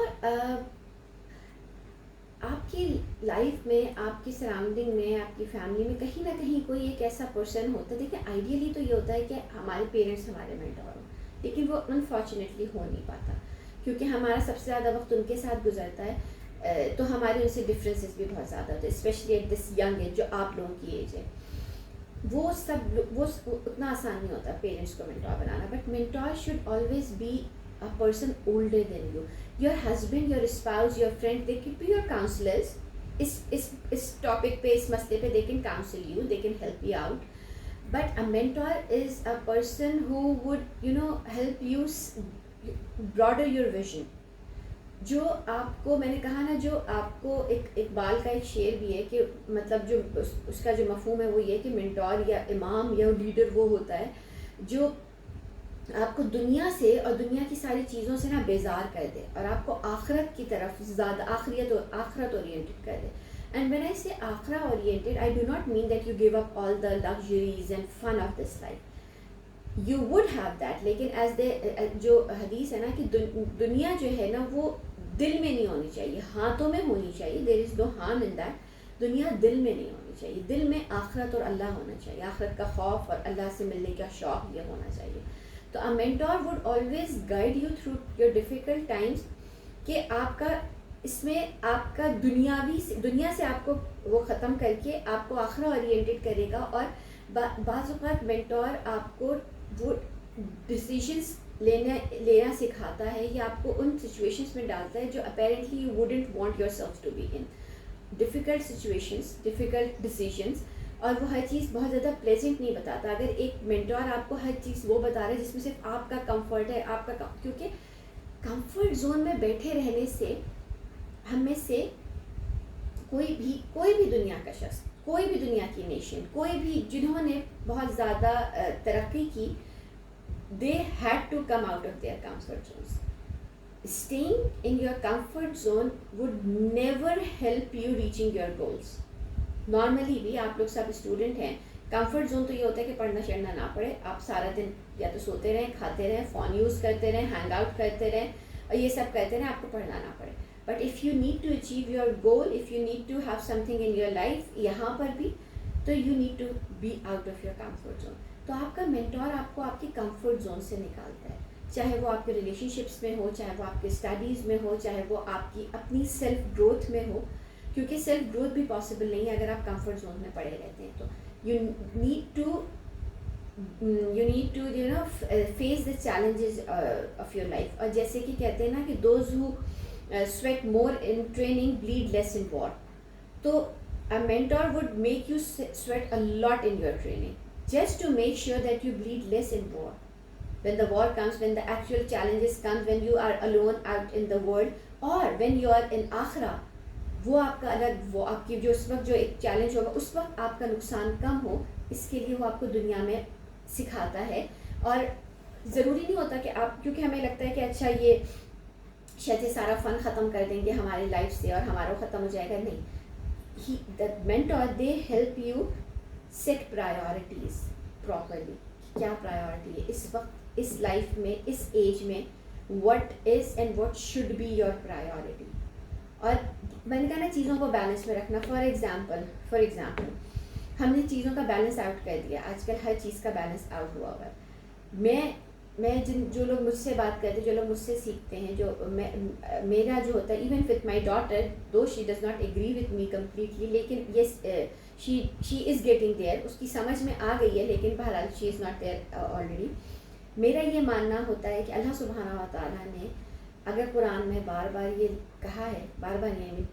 آپ کی لائف میں, آپ کی سراؤنڈنگ میں, آپ کی فیملی میں کہیں نہ کہیں کوئی ایک ایسا پرسن ہوتا ہے. دیکھیں آئیڈیلی تو یہ ہوتا ہے کہ ہمارے پیرنٹس ہمارے مینٹور ہوں, لیکن وہ انفارچونیٹلی ہو نہیں پاتا کیونکہ ہمارا سب سے زیادہ وقت ان کے ساتھ گزرتا ہے. تو ہمارے ان سے ڈفرینسز بھی بہت زیادہ ہوتے ہیں, especially at this young age جو آپ لوگوں کی ایج ہے. وہ اتنا آسان نہیں ہوتا پیرنٹس کو مینٹور بنانا. But mentor should always be a person older than you, your husband, your spouse, your friend, they could be your counselors. اس ٹاپک پہ, اس مسئلے پہ they can counsel you, they can help you out. But a mentor is a person who would help you broader your vision. جو آپ کو, میں نے کہا نا, جو آپ کو ایک اقبال کا ایک شعر بھی ہے کہ مطلب جو اس کا جو مفہوم ہے وہ یہ کہ مینٹور یا امام یا لیڈر وہ ہوتا ہے جو آپ کو دنیا سے اور دنیا کی ساری چیزوں سے نا بیزار کر دے اور آپ کو آخرت کی طرف زیادہ آخرت اورینٹڈ کر دے. اینڈ وین آئی سے آخرہ oriented, I do not mean that you give up all the luxuries and fun of this life. You would have that, لیکن ایز دے جو حدیث ہے نا کہ دنیا جو ہے نا وہ دل میں نہیں ہونی چاہیے, ہاتھوں میں ہونی چاہیے. دیر is no harm in that. دنیا دل میں نہیں ہونی چاہیے. دل میں آخرت اور اللہ ہونا چاہیے, آخرت کا خوف اور اللہ سے ملنے کا شوق یہ ہونا چاہیے. تو a mentor would always guide you through your difficult times کہ آپ کا اس میں آپ کا دنیا سے آپ کو وہ ختم کر کے آپ کو آخرہ اورینٹڈ کرے گا. اور بعض اوقات مینٹور آپ کو وہ ڈیسیژنس لینا سکھاتا ہے یا آپ کو ان سچویشنس میں ڈالتا ہے جو apparently you wouldn't want yourself to be in. Difficult situations, difficult decisions, اور وہ ہر چیز بہت زیادہ پلیزنٹ نہیں بتاتا. اگر ایک مینٹور آپ کو ہر چیز وہ بتا رہا ہے جس میں صرف آپ کا کمفرٹ ہے, آپ کا کیونکہ کمفرٹ زون میں بیٹھے رہنے سے ہم میں سے کوئی بھی دنیا کا شخص, کوئی بھی دنیا کی نیشن, کوئی بھی جنہوں نے بہت زیادہ ترقی کی, they head to come out of their comfort zones. Staying in your comfort zone would never help you reaching your goals. Normally بھی آپ لوگ سب اسٹوڈنٹ ہیں, کمفرٹ زون تو یہ ہوتا ہے کہ پڑھنا چڑھنا نہ پڑے, آپ سارا دن یا تو سوتے رہیں, کھاتے رہیں, فون یوز کرتے رہیں, ہینگ آؤٹ کرتے رہیں اور یہ سب کرتے رہیں, آپ کو پڑھنا نہ پڑے. But if you need to achieve your goal, if you need to have something in your life, یہاں پر بھی تو you need to be out of your comfort zone. تو آپ کا مینٹور آپ کو آپ کی کمفرٹ زون سے نکالتا ہے, چاہے وہ آپ کے ریلیشن شپس میں ہو, چاہے وہ آپ کے اسٹڈیز میں ہو, چاہے وہ آپ کی اپنی سیلف گروتھ میں ہو, کیونکہ سیلف گروتھ بھی پاسبل نہیں ہے اگر آپ کمفرٹ زون میں پڑے رہتے ہیں. تو you need to face the challenges of your life. اور جیسے کہ کہتے ہیں نا کہ those who sweat more in training bleed less in war. تو a mentor would make you sweat a lot in your training just to make sure that you bleed less in war. When the war comes, when the actual challenges come, when you are alone out in the world, or when you are in akhirah, وہ آپ کا الگ, وہ آپ کی جو اس وقت جو ایک چیلنج ہوگا اس وقت آپ کا نقصان کم ہو, اس کے لیے وہ آپ کو دنیا میں سکھاتا ہے. اور ضروری نہیں ہوتا کہ آپ, کیونکہ ہمیں لگتا ہے کہ اچھا یہ شاید یہ سارا فن ختم کر دیں گے ہماری لائف سے اور ہمارا ختم ہو جائے گا. نہیں, the mentor, they help you set priorities properly. کیا پرائیورٹی ہے اس وقت, اس لائف میں, اس ایج میں, what is and what should be your priority. اور میں نے کہا نا چیزوں کو بیلنس میں رکھنا. فار ایگزامپل ہم نے چیزوں کا بیلنس آؤٹ کر دیا. آج کل ہر چیز کا بیلنس آؤٹ ہوا ہوا ہے. میں جو لوگ مجھ سے بات کرتے, جو لوگ مجھ سے سیکھتے ہیں, جو میرا جو ہوتا ہے, even with my daughter, though she does not agree with me completely, لیکن yes she is getting their, اس کی سمجھ میں آ گئی ہے, لیکن بہرحال شی از ناٹ دیئر آلریڈی. میرا یہ ماننا ہوتا ہے کہ اللہ سبحانہ و تعالیٰ نے اگر قرآن میں بار بار یہ کہا ہے, بار بار نہیں,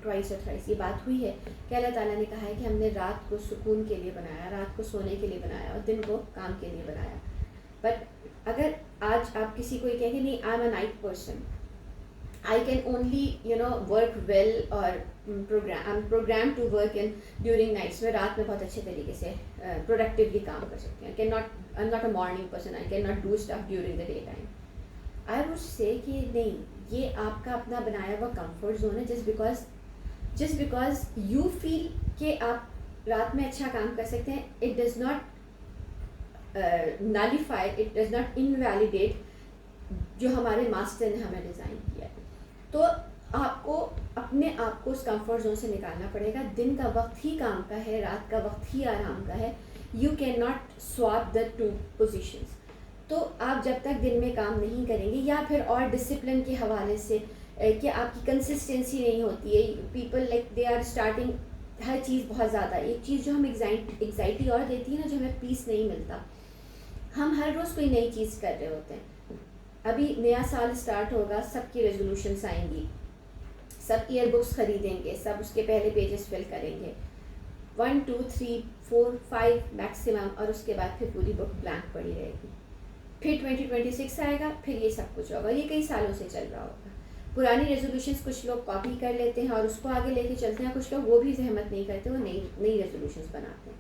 ٹوائس اور تھرائس یہ بات ہوئی ہے کہ اللہ تعالیٰ نے کہا ہے کہ ہم نے رات کو سکون کے لیے بنایا, رات کو سونے کے لیے بنایا اور دن کو کام کے لیے بنایا. بٹ اگر آج آپ کسی کو یہ کہیں کہ نہیں, آئی am a night person, I can only work well or I'm programmed to work in during nights. میں رات میں بہت اچھے طریقے سے productively کام کر سکتے ہیں. I'm not a morning person. I cannot do stuff during the daytime. I would say کہ نہیں, یہ آپ کا اپنا بنایا ہوا کمفرٹ زون ہے. just because you feel کہ آپ رات میں اچھا کام کر سکتے ہیں, it does not nullify, it does not invalidate جو ہمارے ماسٹر نے ہمیں ڈیزائن کیا ہے. تو آپ کو اپنے آپ کو اس کمفرٹ زون سے نکالنا پڑے گا. دن کا وقت ہی کام کا ہے, رات کا وقت ہی آرام کا ہے. You can not swap the two positions. تو آپ جب تک دن میں کام نہیں کریں گے, یا پھر اور ڈسپلن کے حوالے سے کہ آپ کی کنسسٹنسی نہیں ہوتی ہے, people like they are starting ہر چیز بہت زیادہ. ایک چیز جو ہم ایگزائٹی اور دیتی ہے نا, جو ہمیں پیس نہیں ملتا. ہم ہر روز کوئی نئی چیز کر رہے ہوتے ہیں. ابھی نیا سال اسٹارٹ ہوگا, سب کی ریزولوشنس آئیں گی, سب ایئر بکس خریدیں گے, سب اس کے پہلے پیجز فل کریں گے, 1 2 3 4 5 میکسیمم, اور اس کے بعد پھر پوری بک بلینک پڑی رہے گی. پھر 2026 آئے گا, پھر یہ سب کچھ ہوگا. یہ کئی سالوں سے چل رہا ہوگا. پرانی ریزولوشنس کچھ لوگ کاپی کر لیتے ہیں اور اس کو آگے لے کے چلتے ہیں, کچھ لوگ وہ بھی زحمت نہیں کرتے, وہ نئی ریزولوشنس بناتے ہیں,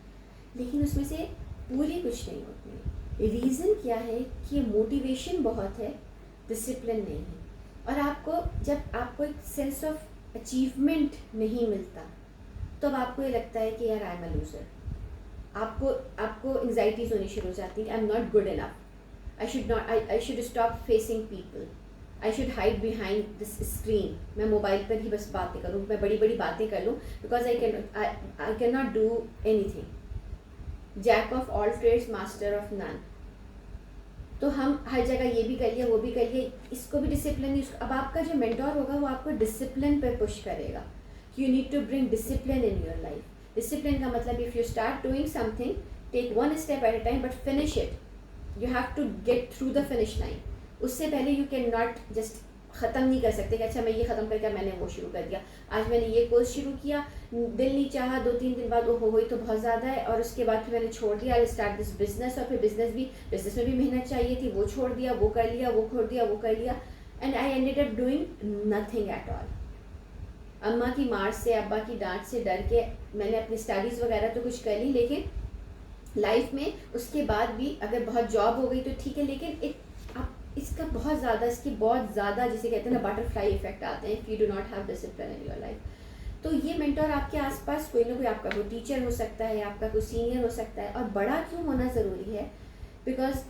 لیکن اس میں سے پوری کچھ نہیں ہوتی ہے. ریزن کیا ہے کہ موٹیویشن بہت ہے, ڈسپلن نہیں ہے. اور آپ کو جب آپ کو ایک سینس آف اچیومنٹ نہیں ملتا, تو اب آپ کو یہ لگتا ہے کہ یار آئی ایم اے لوزر. آپ کو انگزائٹیز ہونی شروع ہو جاتی ہیں. I am not good enough, I should stop facing people. I should hide behind this screen. میں موبائل پر ہی بس باتیں کروں, میں بڑی بڑی باتیں کر لوں, because I cannot do anything. Jack of all trades, master of none. تو ہم ہر جگہ یہ بھی کر لیا, وہ بھی کر لیا, اس کو بھی ڈسپلن نہیں. اب آپ کا جو مینٹور ہوگا وہ آپ کو ڈسپلن پہ پش کرے گا. You need to bring discipline in your life. Discipline کا مطلب if you start doing something, take one step at a time but finish it. You have to get through the finish line. اس سے پہلے you cannot just ختم نہیں کر سکتے کہ اچھا میں یہ ختم کر کے میں نے وہ شروع کر دیا. آج میں نے یہ کورس شروع کیا, دل نہیں چاہا, 2-3 دن بعد وہ ہوئی تو بہت زیادہ ہے, اور اس کے بعد پھر میں نے چھوڑ دیا. I'll start this business, اور پھر بزنس میں بھی محنت چاہیے تھی, وہ چھوڑ دیا, وہ کر لیا, وہ کھوڑ دیا, وہ کر لیا, and I ended up doing nothing at all. اماں کی مار سے, ابا کی ڈانٹ سے ڈر کے میں نے اپنی اسٹڈیز وغیرہ تو کچھ کر لی, لیکن لائف میں اس کے بعد بھی اگر بہت جاب ہو گئی تو ٹھیک ہے, لیکن اس کا بہت زیادہ جسے کہتے ہیں نا بٹر فلائی افیکٹ آتے ہیں if you do not have discipline in your life. تو یہ مینٹور آپ کے آس پاس کوئی نہ کوئی, آپ کا کوئی ٹیچر ہو سکتا ہے, آپ کا کوئی سینئر ہو سکتا ہے. اور بڑا کیوں ہونا ضروری ہے, بیکاز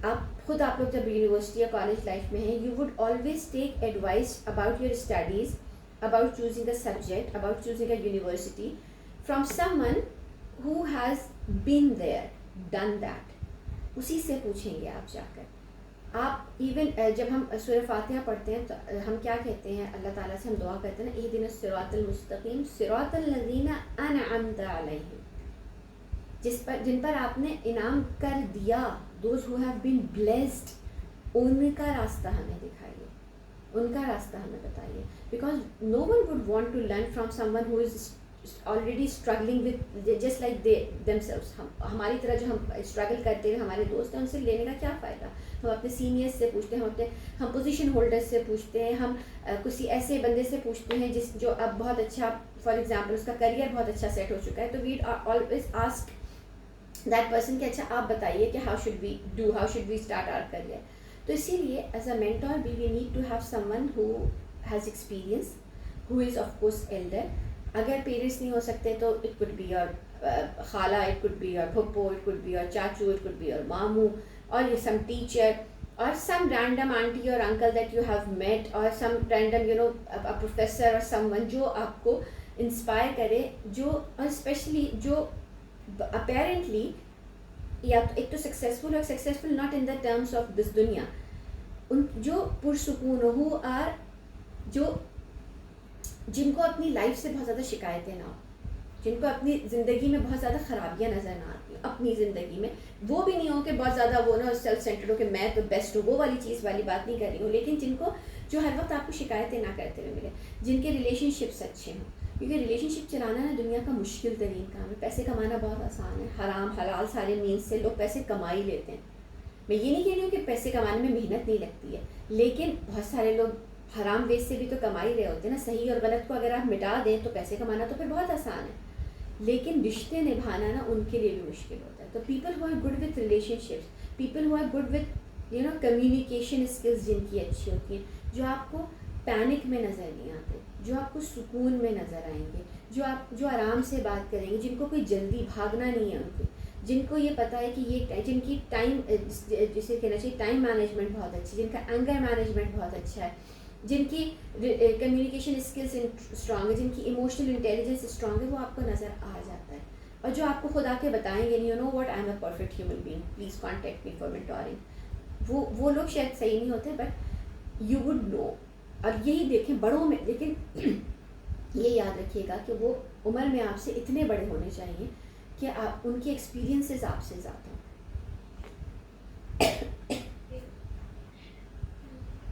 آپ لوگ جب یونیورسٹی یا کالج لائف میں ہیں, you would always take advice about your studies, about choosing a subject, about choosing a university from some one who has been there, done that. اسی سے پوچھیں گے آپ جا کر. آپ ایون جب ہم سورہ فاتحہ پڑھتے ہیں تو ہم کیا کہتے ہیں, اللہ تعالیٰ سے ہم دعا کرتے ہیں نا, اہدنا الصراط المستقیم صراط الذین انعمت علیہم, جن پر آپ نے انعام کر دیا, those who have been blessed, ان کا راستہ ہمیں دکھائیے, ان کا راستہ ہمیں بتائیے. Because no one would want to learn from someone who is already struggling with just like themselves. ہماری طرح جو ہم اسٹرگل کرتے ہوئے ہمارے دوست ہیں, ان سے لینے کا کیا فائدہ. ہم اپنے سینئرس سے پوچھتے ہیں, ہم پوزیشن ہولڈر سے پوچھتے ہیں, ہم کسی ایسے بندے سے پوچھتے ہیں جو اب بہت اچھا, فار ایگزامپل اس کا کریئر بہت اچھا سیٹ ہو چکا ہے, تو we always ask that person کہ اچھا آپ بتائیے کہ how should we start our career. تو اسی لیے as a mentor we need to have someone who has experience, who is of course elder. اگر پیرنٹس نہیں ہو سکتے تو اٹ کوڈ بی یور خالہ, اٹ کوڈ بی یور پھپھو, اٹ کوڈ بی یور چاچو, اٹ کوڈ بی یور ماموں, or some teacher, اور سم رینڈم آنٹی اور uncle that you have met, اور سم رینڈم پروفیسر اور سم ون جو آپ کو انسپائر کرے, جو اور اسپیشلی جو اپیرنٹلی یا ایک تو successful who, successful not in the terms of this دنیا, ان جو پرسکون ہو, اور جو جن کو اپنی لائف سے بہت زیادہ شکایتیں نہ ہو, جن کو اپنی زندگی میں بہت زیادہ خرابیاں نظر نہ آتی ہیں اپنی زندگی میں. وہ بھی نہیں ہو کہ بہت زیادہ وہ نا سیلف سینٹرڈ ہو کہ میں تو بیسٹ ہوں, وہ والی چیز والی بات نہیں کر رہی ہوں, لیکن جن کو جو ہر وقت آپ کو شکایتیں نہ کرتے ہوئے ملے, جن کے ریلیشن شپس اچھے ہوں. کیونکہ ریلیشن شپ چلانا نا دنیا کا مشکل ترین کام ہے. پیسے کمانا بہت آسان ہے, حرام حلال سارے مینس سے لوگ پیسے کما ہی لیتے ہیں. میں یہ نہیں کہہ رہی ہوں کہ پیسے کمانے میں محنت نہیں لگتی ہے, لیکن بہت سارے لوگ حرام ویز سے بھی تو کما ہی رہے ہوتے ہیں نا. صحیح اور غلط کو اگر آپ مٹا دیں تو پیسے کمانا تو پھر بہت آسان ہے, لیکن رشتے نبھانا نا ان کے لیے بھی مشکل ہوتا ہے. تو people who are good with relationships, people who are good with communication skills جن کی اچھی ہوتی ہیں, جو آپ کو پینک میں نظر نہیں آتے, جو آپ کو سکون میں نظر آئیں گے, جو آرام سے بات کریں گے, جن کو کوئی جلدی بھاگنا نہیں ہے ان کو, جن کو یہ پتہ ہے کہ یہ جن کی ٹائم جسے کہنا چاہیے ٹائم مینجمنٹ بہت اچھی, جن کا اینگر مینجمنٹ بہت اچھا ہے, جن کی کمیونیکیشن اسکلس اسٹرانگ ہے, جن کی ایموشنل انٹیلیجنس اسٹرانگ ہے, وہ آپ کو نظر آ جاتا ہے. اور جو آپ کو خود آ کے بتائیں گے you know what I am a perfect human being, please contact me for mentoring, وہ لوگ شاید صحیح نہیں ہوتے بٹ یو وڈ نو. اور یہی دیکھیں بڑوں میں, لیکن یہ یاد رکھیے گا کہ وہ عمر میں آپ سے اتنے بڑے ہونے چاہیے کہ آپ ان کے ایکسپیرینسز آپ سے زیادہ ہوں.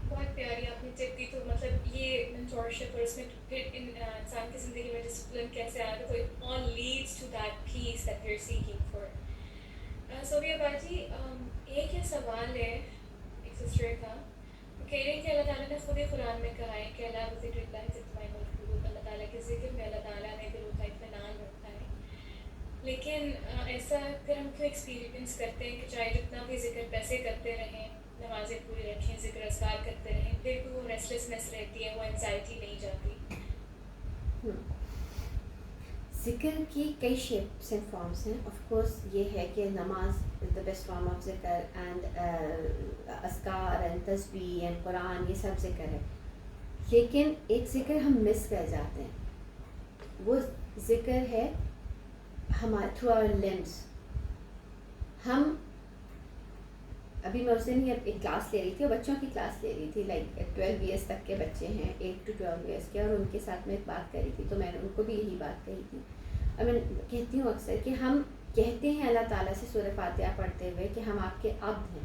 بہت پیاری آپ نے ٹپ دی. تو مطلب یہ مینٹورشپ اور اس میں پھر انسان کی زندگی میں ڈسپلن کیسے آیا, تو it all leads to that peace that we are seeking for. Sobia baji, ایک یہ سوال ہے ایک سسٹر کا, وہ کہہ رہے ہیں کہ اللہ تعالیٰ نے خود ہی قرآن میں کہا ہے کہ اللہ ذکر اللہ تطمئن القلوب, اللہ تعالیٰ کے ذکر میں اللہ تعالیٰ نے دلوں کا اطمینان رکھا ہے. لیکن ایسا پھر ہم کیوں ایکسپیرینس کرتے ہیں کہ چاہے جتنا بھی ذکر پیسے کرتے رہیں, نمازیں پوری رکھیں, ذکر اذکار کرتے رہیں, پھر بھی وہ ریسٹلیسنیس رہتی ہے, وہ انزائٹی نہیں جاتی. ذکر کی کئی شیپس اینڈ فارمس ہیں. آف کورس یہ ہے کہ نماز از دا بیسٹ فارم آف ذکر, اینڈ اذکار اینڈ تسبیح اینڈ قرآن, یہ سب ذکر ہے. لیکن ایک ذکر ہم مس کر جاتے ہیں, وہ ذکر ہے ہمارے تھرو آور لمبس. ہم ابھی میں اس دن ایک کلاس لے رہی تھی, اور بچوں کی کلاس لے رہی تھی, لائک 12 ایئرس تک کے بچے ہیں, 8 to 12 ایئرس کے, اور ان کے ساتھ میں ایک بات کری تھی. تو میں نے ان کو بھی یہی بات کہی تھی, اور میں کہتی ہوں اکثر کہ ہم کہتے ہیں اللہ تعالیٰ سے سورہ فاتحہ پڑھتے ہوئے کہ ہم آپ کے عبد ہیں,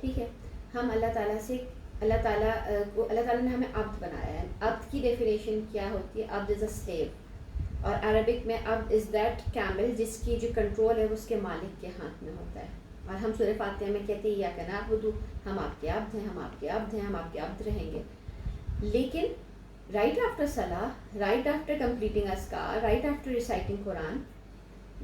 ٹھیک ہے. ہم اللہ تعالیٰ سے اللہ تعالیٰ نے ہمیں عبد بنایا ہے. عبد کی ڈیفینیشن کیا ہوتی ہے؟ عبد از اے سلیو, اور عربک میں عبد از دیٹ کیمل جس کی جو کنٹرول ہے وہ اس کے مالک کے ہاتھ میں ہوتا ہے. اور ہم سورہ فاتحہ میں کہتے ہیں یا کنا بدو, ہم آپ کے عبد ہیں, ہم آپ کے عبد ہیں, ہم آپ کے عبد رہیں گے. لیکن رائٹ آفٹر صلاح, رائٹ آفٹر کمپلیٹنگ اذکار, right after reciting Quran,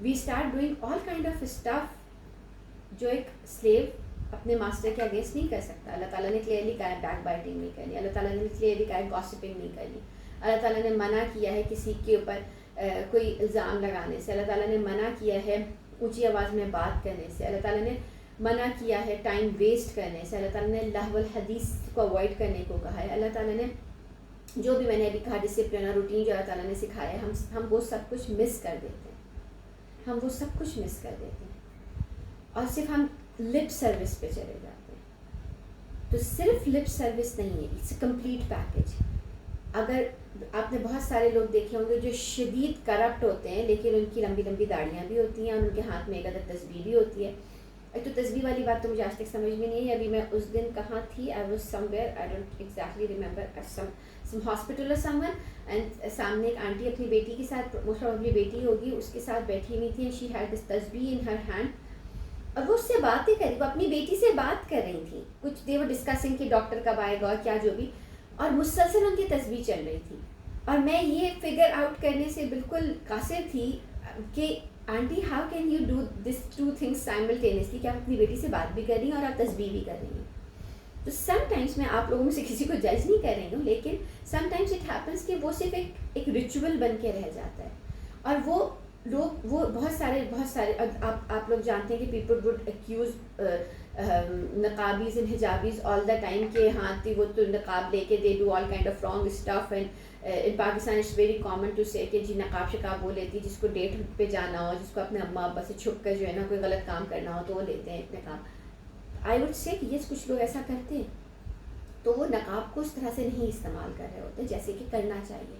we start doing all kind of stuff جو ایک سلیو اپنے ماسٹر کے اگینسٹ نہیں کر سکتا. اللہ تعالیٰ نے کلیئرلی کہا ہے بیک بائٹنگ نہیں کرنی, اللہ تعالیٰ نے کلیئرلی کہا ہے گاسپنگ نہیں کرنی, اللہ تعالیٰ نے منع کیا ہے کسی کے اوپر کوئی الزام لگانے سے, اللہ تعالیٰ نے منع کیا ہے اونچی آواز میں بات کرنے سے, اللہ تعالیٰ نے منع کیا ہے ٹائم ویسٹ کرنے سے, اللہ تعالیٰ نے لہو الحدیث کو اوائڈ کرنے کو کہا ہے. اللہ تعالیٰ نے جو بھی میں نے ابھی کہا ڈسپلن اور روٹین جو اللہ تعالیٰ نے سکھایا ہے, ہم وہ سب کچھ مس کر دیتے ہیں, ہم وہ سب کچھ مس کر دیتے ہیں, اور صرف ہم لپ سروس پہ چلے جاتے ہیں. تو صرف لپ سروس نہیں ہے, اٹس اے کمپلیٹ پیکیج. اگر آپ نے بہت سارے لوگ دیکھے ہوں گے جو شدید کرپٹ ہوتے ہیں, لیکن ان کی لمبی لمبی داڑیاں بھی ہوتی ہیں, اور ان کے ہاتھ میں ایک عدد تسبیح بھی ہوتی ہے. ایک تو تسبیح والی بات تو مجھے آج تک سمجھ میں نہیں ہے. ابھی میں اس دن کہاں تھی, I was somewhere, I don't exactly remember, at some hospital اور سم ون, اینڈ سامنے ایک آنٹی اپنی بیٹی کے ساتھ, موسٹ پروبیبلی بیٹی ہوگی, اس کے ساتھ بیٹھی ہوئی تھی, اینڈ شی ہیڈ دس تسبیح ان ہر ہینڈ, اور وہ اس سے باتیں کری, وہ اپنی بیٹی سے بات کر رہی تھی, کچھ دے وہ ڈسکسنگ کہ ڈاکٹر کب آئے گا اور کیا جو بھی, اور مسلسل ان کی تسبیح چل رہی تھی. اور میں یہ فگر آؤٹ کرنے سے بالکل قاصر تھی کہ aunty how can you do this two things simultaneously, کہ آپ اپنی بیٹی سے بات بھی کر رہی ہیں اور آپ تسبیح بھی کر رہی ہیں. تو سم ٹائمس میں آپ لوگوں میں سے کسی کو جج نہیں کر رہی ہوں, لیکن سم ٹائمس اٹ ہیپنس کہ وہ صرف ایک ریچول بن کے رہ جاتا ہے. اور وہ بہت سارے آپ لوگ جانتے ہیں کہ پیپل وڈ ایکیوز نقابیز اینڈ حجابیز آل دا ٹائم کہ ہاں وہ تو نقاب لے کے they do all kind of wrong stuff, and in Pakistan it's very common to say کہ جی نقاب شقاب وہ لیتی, جس کو ڈیٹ پہ جانا ہو, جس کو اپنے اماں ابا سے چھپ کر جو ہے نا کوئی غلط کام کرنا ہو تو وہ لیتے ہیں نقاب. آئی وڈ سے کہ یس کچھ لوگ ایسا کرتے ہیں, تو وہ نقاب کو اس طرح سے نہیں استعمال کر رہے ہوتے جیسے کہ کرنا چاہیے,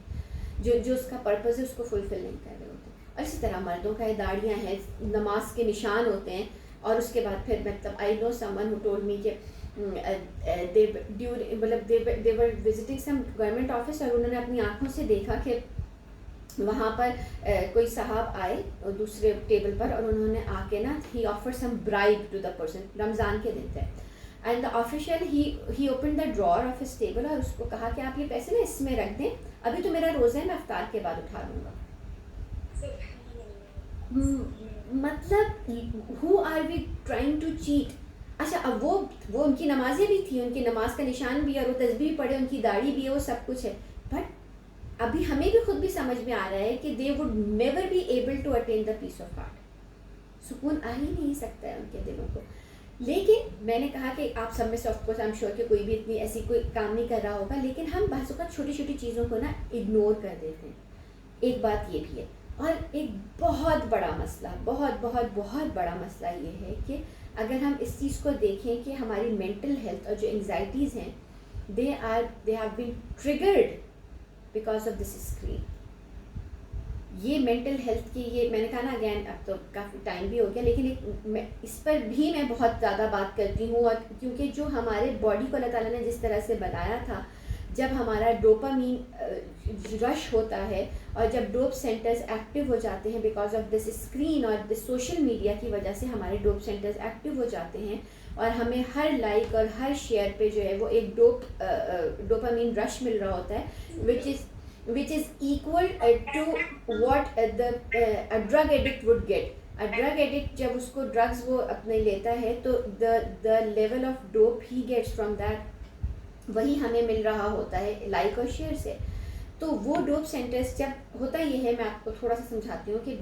جو اس کا پرپز ہے اس کو فلفل نہیں کر رہے ہوتے. اور اسی طرح مردوں کا داڑیاں ہیں, نماز کے نشان ہوتے ہیں, اور اس کے بعد پھر مطلب آئی نو سم ون ہو ٹولڈ می کہ they were visiting some government office, اور انہوں نے اپنی آنکھوں سے دیکھا کہ وہاں پر کوئی صاحب آئے دوسرے ٹیبل پر, اور انہوں نے آ کے نا he offered some bribe to the person, رمضان کے دن تھے, and the official he open the drawer of his table, اور اس کو کہا کہ آپ یہ پیسے نا اس میں رکھ دیں, ابھی تو میرا روزہ ہے, میں افطار کے بعد اٹھا لوں گا. مطلب who are we trying to cheat. اچھا اب وہ ان کی نمازیں بھی تھیں, ان کی نماز کا نشان بھی ہے, اور وہ تسبیح پڑھے, ان کی داڑھی بھی ہے, وہ سب کچھ ہے, بٹ ابھی ہمیں بھی خود بھی سمجھ میں آ رہا ہے کہ they would never be able to attain the peace of heart. سکون آ ہی نہیں سکتا ہے ان کے دلوں کو. لیکن میں نے کہا کہ آپ سب میں سے of course I am sure کہ کوئی بھی اتنی ایسی کوئی کام نہیں کر رہا ہوگا, لیکن ہم بعض اوقات چھوٹی چھوٹی چیزوں کو نا اگنور کر دیتے ہیں. ایک بات یہ بھی ہے, اور ایک بہت بڑا مسئلہ, بہت بہت بہت بڑا مسئلہ یہ ہے کہ اگر ہم اس چیز کو دیکھیں کہ ہماری مینٹل ہیلتھ اور جو انگزائٹیز ہیں they have been triggered because of this screen. یہ مینٹل ہیلتھ کی, یہ میں نے کہا نا اگین اب تو کافی ٹائم بھی ہو گیا, لیکن اس پر بھی میں بہت زیادہ بات کرتی ہوں, اور کیونکہ جو ہمارے باڈی کو اللہ تعالیٰ نے جس طرح سے بنایا تھا, جب ہمارا ڈوپامین رش ہوتا ہے اور جب ڈوپ سینٹرز ایکٹیو ہو جاتے ہیں بیکاز آف دس اسکرین اور دس سوشل میڈیا کی وجہ سے ہمارے ڈوپ سینٹرز ایکٹیو ہو جاتے ہیں, اور ہمیں ہر لائک اور ہر شیئر پہ جو ہے وہ ایک ڈوپامین رش مل رہا ہوتا ہے, which is equal to what the drug addict would get. A drug addict جب اس کو ڈرگز وہ اپنے لیتا ہے تو the level of dope he gets from that وہی ہمیں مل رہا ہوتا ہے لائک اور شیئر سے. تو وہ ڈوپ سینٹرز جب ہوتا یہ ہے, میں آپ کو تھوڑا سا سمجھاتی ہوں کہ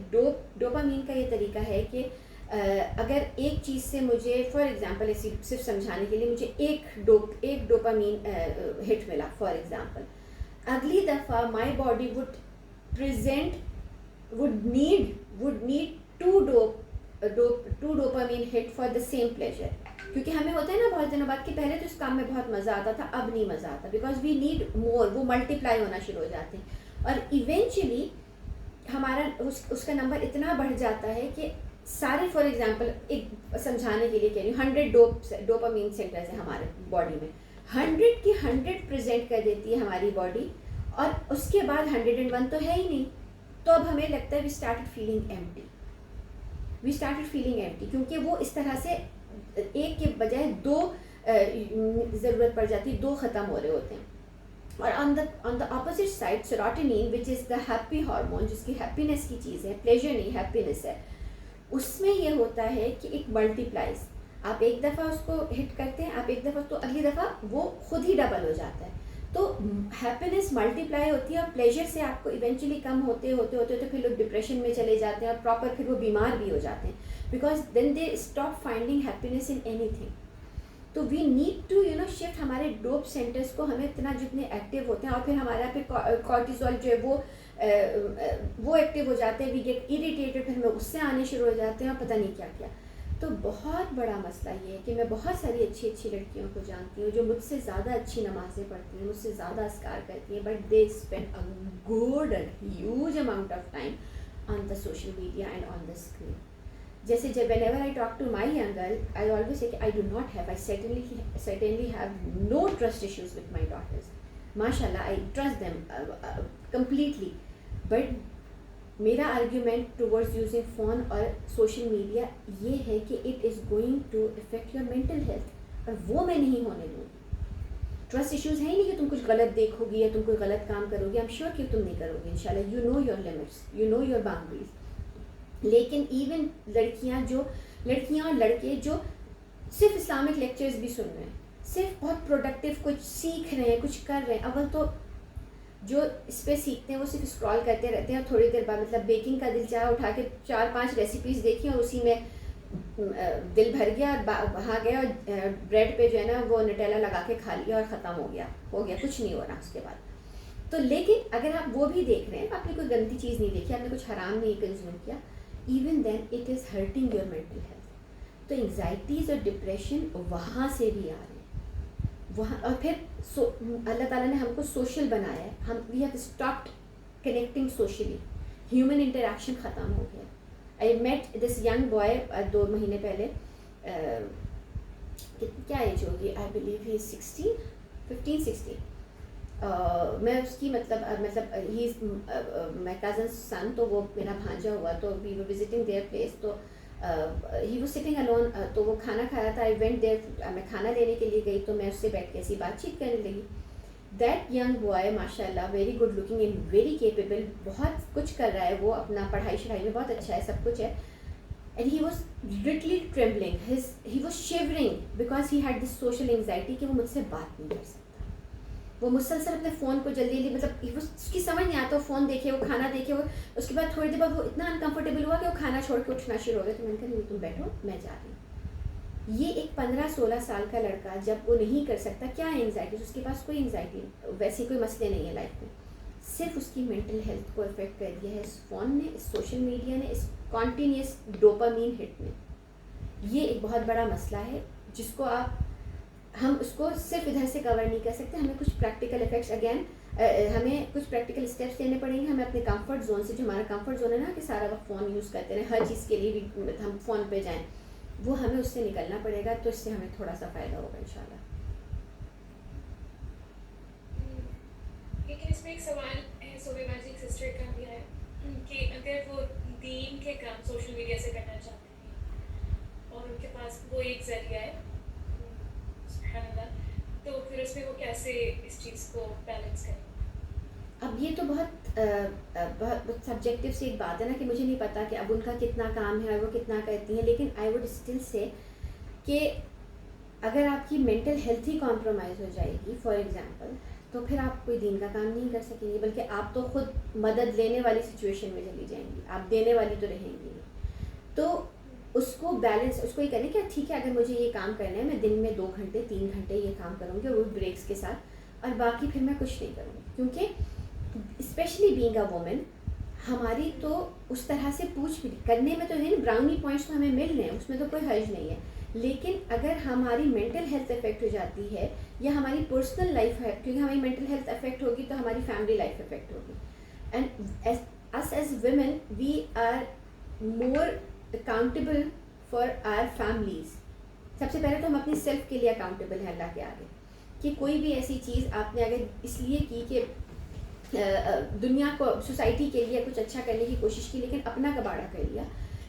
ڈوپامین کا یہ طریقہ ہے کہ اگر ایک چیز سے مجھے فار ایگزامپل صرف سمجھانے کے لیے مجھے ایک ڈوپامین ہٹ ملا فار ایگزامپل, اگلی دفعہ my body would need two dopamine hit for the same pleasure. کیونکہ ہمیں ہوتا ہے نا بہت دنوں بعد کہ پہلے تو اس کام میں بہت مزہ آتا تھا, اب نہیں مزہ آتا, بیکاز وی نیڈ مور, وہ ملٹیپلائی ہونا شروع ہو جاتے ہیں, اور ایونچولی ہمارا اس کا نمبر اتنا بڑھ جاتا ہے کہ سارے فار ایگزامپل ایک سمجھانے کے لیے کہہ رہی ہوں 100 ڈوپامین سینٹرز ہیں ہمارے باڈی میں, 100 کی 100 پریزنٹ کر دیتی ہے ہماری باڈی, اور اس کے بعد 101 تو ہے ہی نہیں. تو اب ہمیں لگتا ہے وی اسٹارٹڈ فیلنگ ایمٹی, کیونکہ وہ اس طرح سے ایک کے بجائے دو ضرورت پڑ جاتی ہے, دو ختم ہو رہے ہوتے ہیں. اور on the opposite side serotonin which is the happy hormone, جس کی ہیپینس کی چیز ہے, پلیجر نہیں ہیپینس ہے, اس میں یہ ہوتا ہے کہ ایک ملٹی پلائز. آپ ایک دفعہ اس کو ہٹ کرتے ہیں, آپ ایک دفعہ تو اگلی دفعہ وہ خود ہی ڈبل ہو جاتا ہے. تو ہیپینس ملٹی پلائی ہوتی ہے, اور پلیجر سے آپ کو ایونچولی کم ہوتے پھر لوگ ڈپریشن میں چلے جاتے ہیں, اور پراپر پھر وہ بیمار بھی ہو جاتے ہیں, because then they stop finding happiness in anything. تو وی نیڈ ٹو شفٹ ہمارے ڈوپ سینٹرز کو, ہمیں اتنا جتنے ایکٹیو ہوتے ہیں, اور پھر ہمارے یہاں پہ کارٹیزول جو ہے وہ ایکٹیو ہو جاتے ہیں, وی گیٹ اریٹیٹڈ, پھر ہمیں غصے آنے شروع ہو جاتے ہیں, اور پتہ نہیں کیا کیا. تو بہت بڑا مسئلہ یہ ہے کہ میں بہت ساری اچھی لڑکیوں کو جانتی ہوں جو مجھ سے زیادہ اچھی نمازیں پڑھتی ہیں, مجھ سے زیادہ اذکار کرتی ہیں, but they spend a good and huge amount of time on the social media and on the screen. جیسے جب whenever I talk to my young girl, I always say I do not have, I certainly have no trust issues with my daughters. MashaAllah, I trust them completely. But میرا argument towards using phone اور social media یہ ہے کہ it is going to affect your mental health, اور وہ میں نہیں ہونے دوں گی. ٹرسٹ ایشوز ہیں ہی نہیں کہ تم کچھ غلط دیکھو گی یا تم کوئی غلط کام کرو گی, آئی ایم شیور کہ تم نہیں کرو گی ان شاء اللہ, you know your limits, you know your boundaries. لیکن ایون لڑکیاں اور لڑکے جو صرف اسلامک لیکچرز بھی سن رہے ہیں, صرف بہت پروڈکٹیو کچھ سیکھ رہے ہیں, کچھ کر رہے ہیں, اول تو جو اس پہ سیکھتے ہیں وہ صرف اسکرال کرتے رہتے ہیں, اور تھوڑی دیر بعد مطلب بیکنگ کا دل چاہا, اٹھا کے 4-5 ریسیپیز دیکھی اور اسی میں دل بھر گیا, اور وہاں گیا اور بریڈ پہ جو ہے نا وہ نٹیلا لگا کے کھا لیا اور ختم ہو گیا, کچھ نہیں ہو رہا اس کے بعد. تو لیکن اگر آپ وہ بھی دیکھ رہے ہیں, آپ نے کوئی گندی چیز نہیں دیکھی, آپ نے کچھ حرام نہیں کنزیوم کیا, even then it is hurting your mental health. تو انگزائٹیز اور ڈپریشن وہاں سے بھی آ رہے ہیں وہاں. اور پھر اللہ تعالیٰ نے ہم کو سوشل بنایا ہے, ہم we have stopped connecting socially, human interaction ختم ہو گیا. I met this young boy 2 مہینے پہلے, کیا ایج ہوگی, آئی بلیو ہی از 15-16. میں اس کی مطلب ہی از مائی کزن سن, تو وہ میرا بھانجا ہوا, تو وی ور وزٹنگ دیئر پلیس. تو ہی واز سٹنگ الون, تو وہ کھانا کھا رہا تھا. آئی وینٹ دیر, میں کھانا لینے کے لیے گئی تو میں اس سے بیٹھ کے ایسی بات چیت کرنے لگی. دیٹ ینگ بوائے ماشاء اللہ very good looking and very capable, بہت کچھ کر رہا ہے وہ, اپنا پڑھائی شڑھائی میں بہت اچھا ہے, سب کچھ ہے. And he was literally trembling, he was shivering because he had this social anxiety کہ وہ مجھ سے بات نہیں کر سکتا. وہ مسلسل اپنے فون کو جلدی جلدی, مطلب اس کی سمجھ نہیں آتا, وہ فون دیکھے, وہ کھانا دیکھے, وہ اس کے بعد تھوڑی دیر بعد وہ اتنا انکمفرٹیبل ہوا کہ وہ کھانا چھوڑ کے اٹھنا شروع ہو گیا. تو میں نے کہا نہیں تم بیٹھو میں جا رہی ہوں. یہ ایک 15-16 سال کا لڑکا جب وہ نہیں کر سکتا, کیا ہے انگزائٹی, اس کے پاس کوئی انگزائٹی ویسی کوئی مسئلے نہیں ہے لائف میں, صرف اس کی مینٹل ہیلتھ کو افیکٹ کر دیا ہے اس فون نے, اس سوشل میڈیا نے, اس کانٹینیوس ڈوپامین ہٹ نے. یہ ایک بہت بڑا مسئلہ ہے جس کو ہم اس کو صرف ادھر سے کور نہیں کر سکتے. ہمیں کچھ پریکٹیکل افیکٹس, اگین ہمیں کچھ پریکٹیکل اسٹیپس لینے پڑیں گے. ہمیں اپنے کمفرٹ زون سے, جو ہمارا کمفرٹ زون ہے نا کہ سارا وقت فون یوز کرتے ہیں, ہر چیز کے لیے ہم فون پہ جائیں, وہ ہمیں اس سے نکلنا پڑے گا. تو اس سے ہمیں تھوڑا سا فائدہ ہوگا انشاءاللہ. لیکن اس میں ایک سوال ہے صوبہ جی سسٹر کا بھی ہے کہ اگر وہ دین کے کام سوشل میڈیا سے کرنا چاہتے ہیں اور ان کے پاس وہ ایک ذریعہ ہے, سبحان اللہ, تو پھر اس میں وہ کیسے اس چیز کو بیلنس کریں؟ اب یہ تو بہت سبجیکٹیو سی ایک بات ہے نا کہ مجھے نہیں پتا کہ اب ان کا کتنا کام ہے اور وہ کتنا کرتی ہیں, لیکن آئی ووڈ اسٹل سے کہ اگر آپ کی مینٹل ہیلتھ ہی کمپرومائز ہو جائے گی فار ایگزامپل, تو پھر آپ کوئی دین کا کام نہیں کر سکیں گے, بلکہ آپ تو خود مدد لینے والی سچویشن میں چلی جائیں گی, آپ دینے والی تو رہیں گی نہیں. تو اس کو بیلنس, اس کو یہ کریں کہ ٹھیک ہے اگر مجھے یہ کام کرنا ہے, میں دن میں 2 گھنٹے 3 گھنٹے یہ کام کروں گی, اور وہ بریکس کے ساتھ, اور باقی پھر میں کچھ نہیں کروں گی. کیونکہ اسپیشلی بینگ اے وومن, ہماری تو اس طرح سے پوچھ بھی کرنے میں تو نہیں, براؤنی پوائنٹس تو ہمیں مل رہے ہیں, اس میں تو کوئی حرج نہیں ہے, لیکن اگر ہماری مینٹل ہیلتھ افیکٹ ہو جاتی ہے یا ہماری پرسنل لائف ہے, کیونکہ ہماری مینٹل ہیلتھ افیکٹ ہوگی تو ہماری فیملی لائف افیکٹ ہوگی. And us as women we are more accountable for our families. سب سے پہلے تو ہم اپنی سیلف کے لیے اکاؤنٹیبل ہیں اللہ کے آگے, کہ کوئی بھی ایسی چیز آپ نے اگر اس لیے کی کہ دنیا کو, سوسائٹی کے لیے کچھ اچھا کرنے کی کوشش کی, لیکن اپنا کباڑا کر لیا,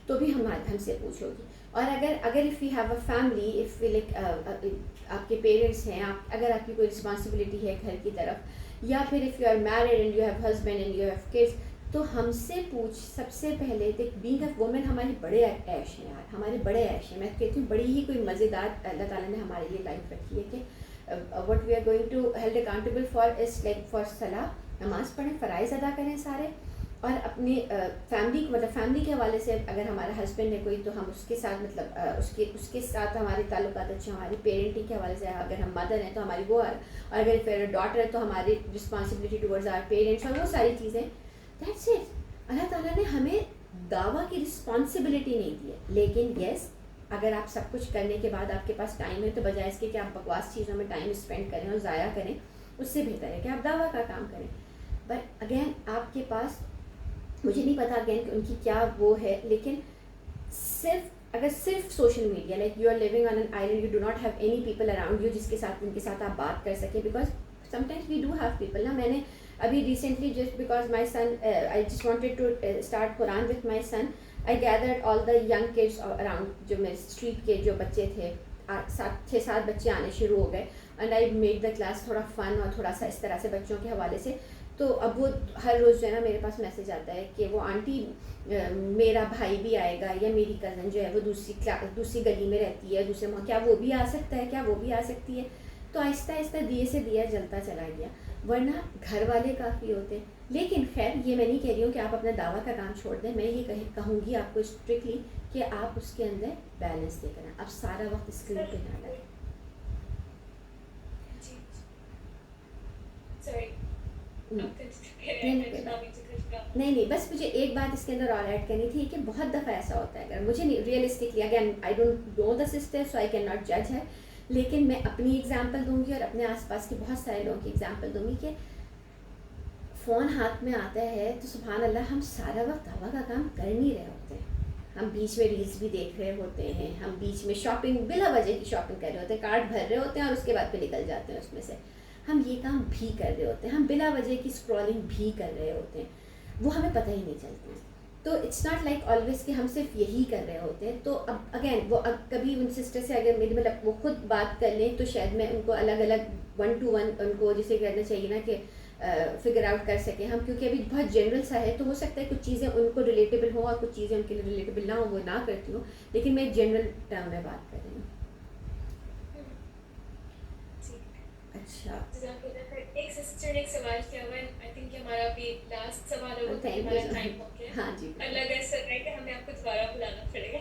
تو بھی ہم سے پوچھو گی. اور اگر if you have a family, if like آپ کے پیرنٹس ہیں, اگر آپ کی کوئی رسپانسبلٹی ہے گھر کی طرف, یا پھر if you are married and you have husband and you have kids, تو ہم سے پوچھ. سب سے پہلے دیکھ, بینگ اے وومن ہمارے بڑے عیش ہیں یار, ہمارے بڑے عیش ہیں. میں کہتی ہوں بڑی ہی کوئی مزیدار اللہ تعالیٰ نے ہمارے لیے لائف رکھی ہے کہ what we are going to held accountable for us like for صلاح, نماز پڑھیں, فرائض ادا کریں سارے, اور اپنی فیملی, مطلب فیملی کے حوالے سے اگر ہمارا ہسبینڈ ہے کوئی تو ہم اس کے ساتھ, مطلب اس کے ساتھ ہمارے تعلقات اچھے, ہماری پیرنٹنگ کے حوالے سے اگر ہم مدر ہیں تو ہماری وہ, اور اگر پھر ڈاٹر ہے تو ہماری رسپانسبلٹی ٹورڈز آور پیرنٹس, اور وہ ساری چیزیں. That's it. اللہ تعالیٰ نے ہمیں دعویٰ کی رسپانسبلٹی نہیں دی ہے, لیکن یس اگر آپ سب کچھ کرنے کے بعد آپ کے پاس ٹائم ہے, تو بجائے اس کے کہ آپ بکواس چیزوں میں ٹائم اسپینڈ کریں اور ضائع کریں, اس سے بہتر ہے کہ آپ دعویٰ کا کام کریں. بٹ اگین آپ کے پاس, مجھے نہیں پتا اگین کہ ان کی کیا وہ ہے, لیکن صرف social media, like you are living on an island, you do not have any people around you جن کے ساتھ آپ بات کر سکیں, because sometimes we do have people نا. میں نے ابھی recently just because my son, I just wanted to start Quran with my son, I gathered all the young kids around, جو میرے اسٹریٹ کے جو بچے تھے, 6-7 بچے آنے شروع ہو گئے, and I made the class تھوڑا فن اور تھوڑا سا اس طرح سے بچوں کے حوالے سے. تو اب وہ ہر روز جو ہے نا میرے پاس میسیج آتا ہے کہ وہ آنٹی میرا بھائی بھی آئے گا, یا میری کزن جو ہے وہ دوسری گلی میں رہتی ہے, دوسرے کیا وہ بھی آ سکتا ہے, کیا وہ بھی آ سکتی ہے. تو آہستہ آہستہ دیے سے دیا جلتا چلا گیا, ورنہ گھر والے کافی ہوتے. لیکن خیر یہ میں نہیں کہہ رہی ہوں کہ آپ اپنا دعویٰ کا کام چھوڑ دیں, میں یہ کہوں گی آپ کو اسٹرکٹلی کہ آپ اس کے اندر بیلنس دے کریں, آپ سارا وقت اسکرین پہ نہ لگیں. جی سوری نہیں, بس مجھے ایک بات اس کے اندر اور ایڈ کرنی تھی کہ بہت دفعہ ایسا ہوتا ہے, اگر مجھے نہیں realistically, again I don't know the sister so I can not جج ہے, لیکن میں اپنی ایگزامپل دوں گی اور اپنے آس پاس کے بہت سارے لوگوں کی ایگزامپل دوں گی کہ فون ہاتھ میں آتا ہے تو سبحان اللہ ہم سارا وقت دعویٰ کا کام کر نہیں رہے ہوتے ہیں. ہم بیچ میں ریلس بھی دیکھ رہے ہوتے ہیں, ہم بیچ میں شاپنگ, بلا وجہ کی شاپنگ کر رہے ہوتے ہیں, کارٹ بھر رہے ہوتے ہیں اور اس کے بعد پہ نکل جاتے ہیں اس میں سے. ہم یہ کام بھی کر رہے ہوتے ہیں, ہم بلا وجہ کی اسکرولنگ بھی کر رہے ہوتے ہیں, وہ ہمیں پتہ ہی نہیں چلتا. تو اٹس ناٹ لائک آلویز کہ ہم صرف یہی کر رہے ہوتے ہیں. تو اب اگین وہ کبھی ان سسٹر سے اگر میری مطلب وہ خود بات کر لیں تو شاید میں ان کو الگ الگ 1 to 1 ان کو جسے کرنا چاہیے نا کہ فگر آؤٹ کر سکیں ہم, کیونکہ ابھی بہت جنرل سا ہے. تو ہو سکتا ہے کچھ چیزیں ان کو ریلیٹیبل ہوں اور کچھ چیزیں ان کے لیے ریلیٹیبل نہ ہوں, وہ نہ کرتی ہوں, لیکن میں جنرل ٹرم میں بات کر رہی ہوں. اچھا ایک سسٹر نے ایک سوال کیا ہوا ہے, آئی تھنک ہمارا ابھی لاسٹ سوال ہوگا کیونکہ تھینک ہمارا یو. ٹائم ہو گیا. ہاں جی, اللہ کا ایسا ہے کہ ہمیں آپ کو دوبارہ بلانا پڑے گا.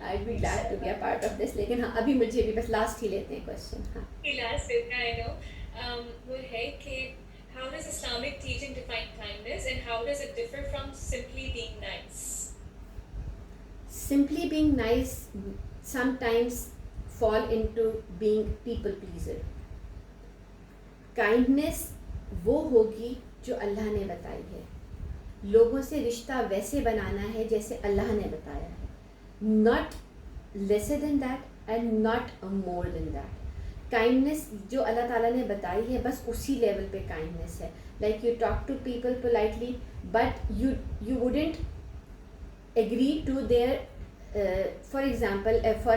I be glad to be a part of this. لیکن ہاں ابھی مجھے بھی بس لاسٹ ہی لیتے ہیں کوشچن. ہاں لاسٹ آئی نو وہ ہے کہ how does Islamic teaching define kindness and how does it differ from simply being nice? Simply being nice sometimes fall into being people pleaser. Kindness وہ ہوگی جو اللہ نے بتائی ہے. لوگوں سے رشتہ ویسے بنانا ہے جیسے اللہ نے بتایا ہے, not lesser than that and not more than that. Kindness جو اللہ تعالیٰ نے بتائی ہے بس اسی لیول پہ کائنڈنیس ہے. Like you talk to people politely but you wouldn't agree to their for example if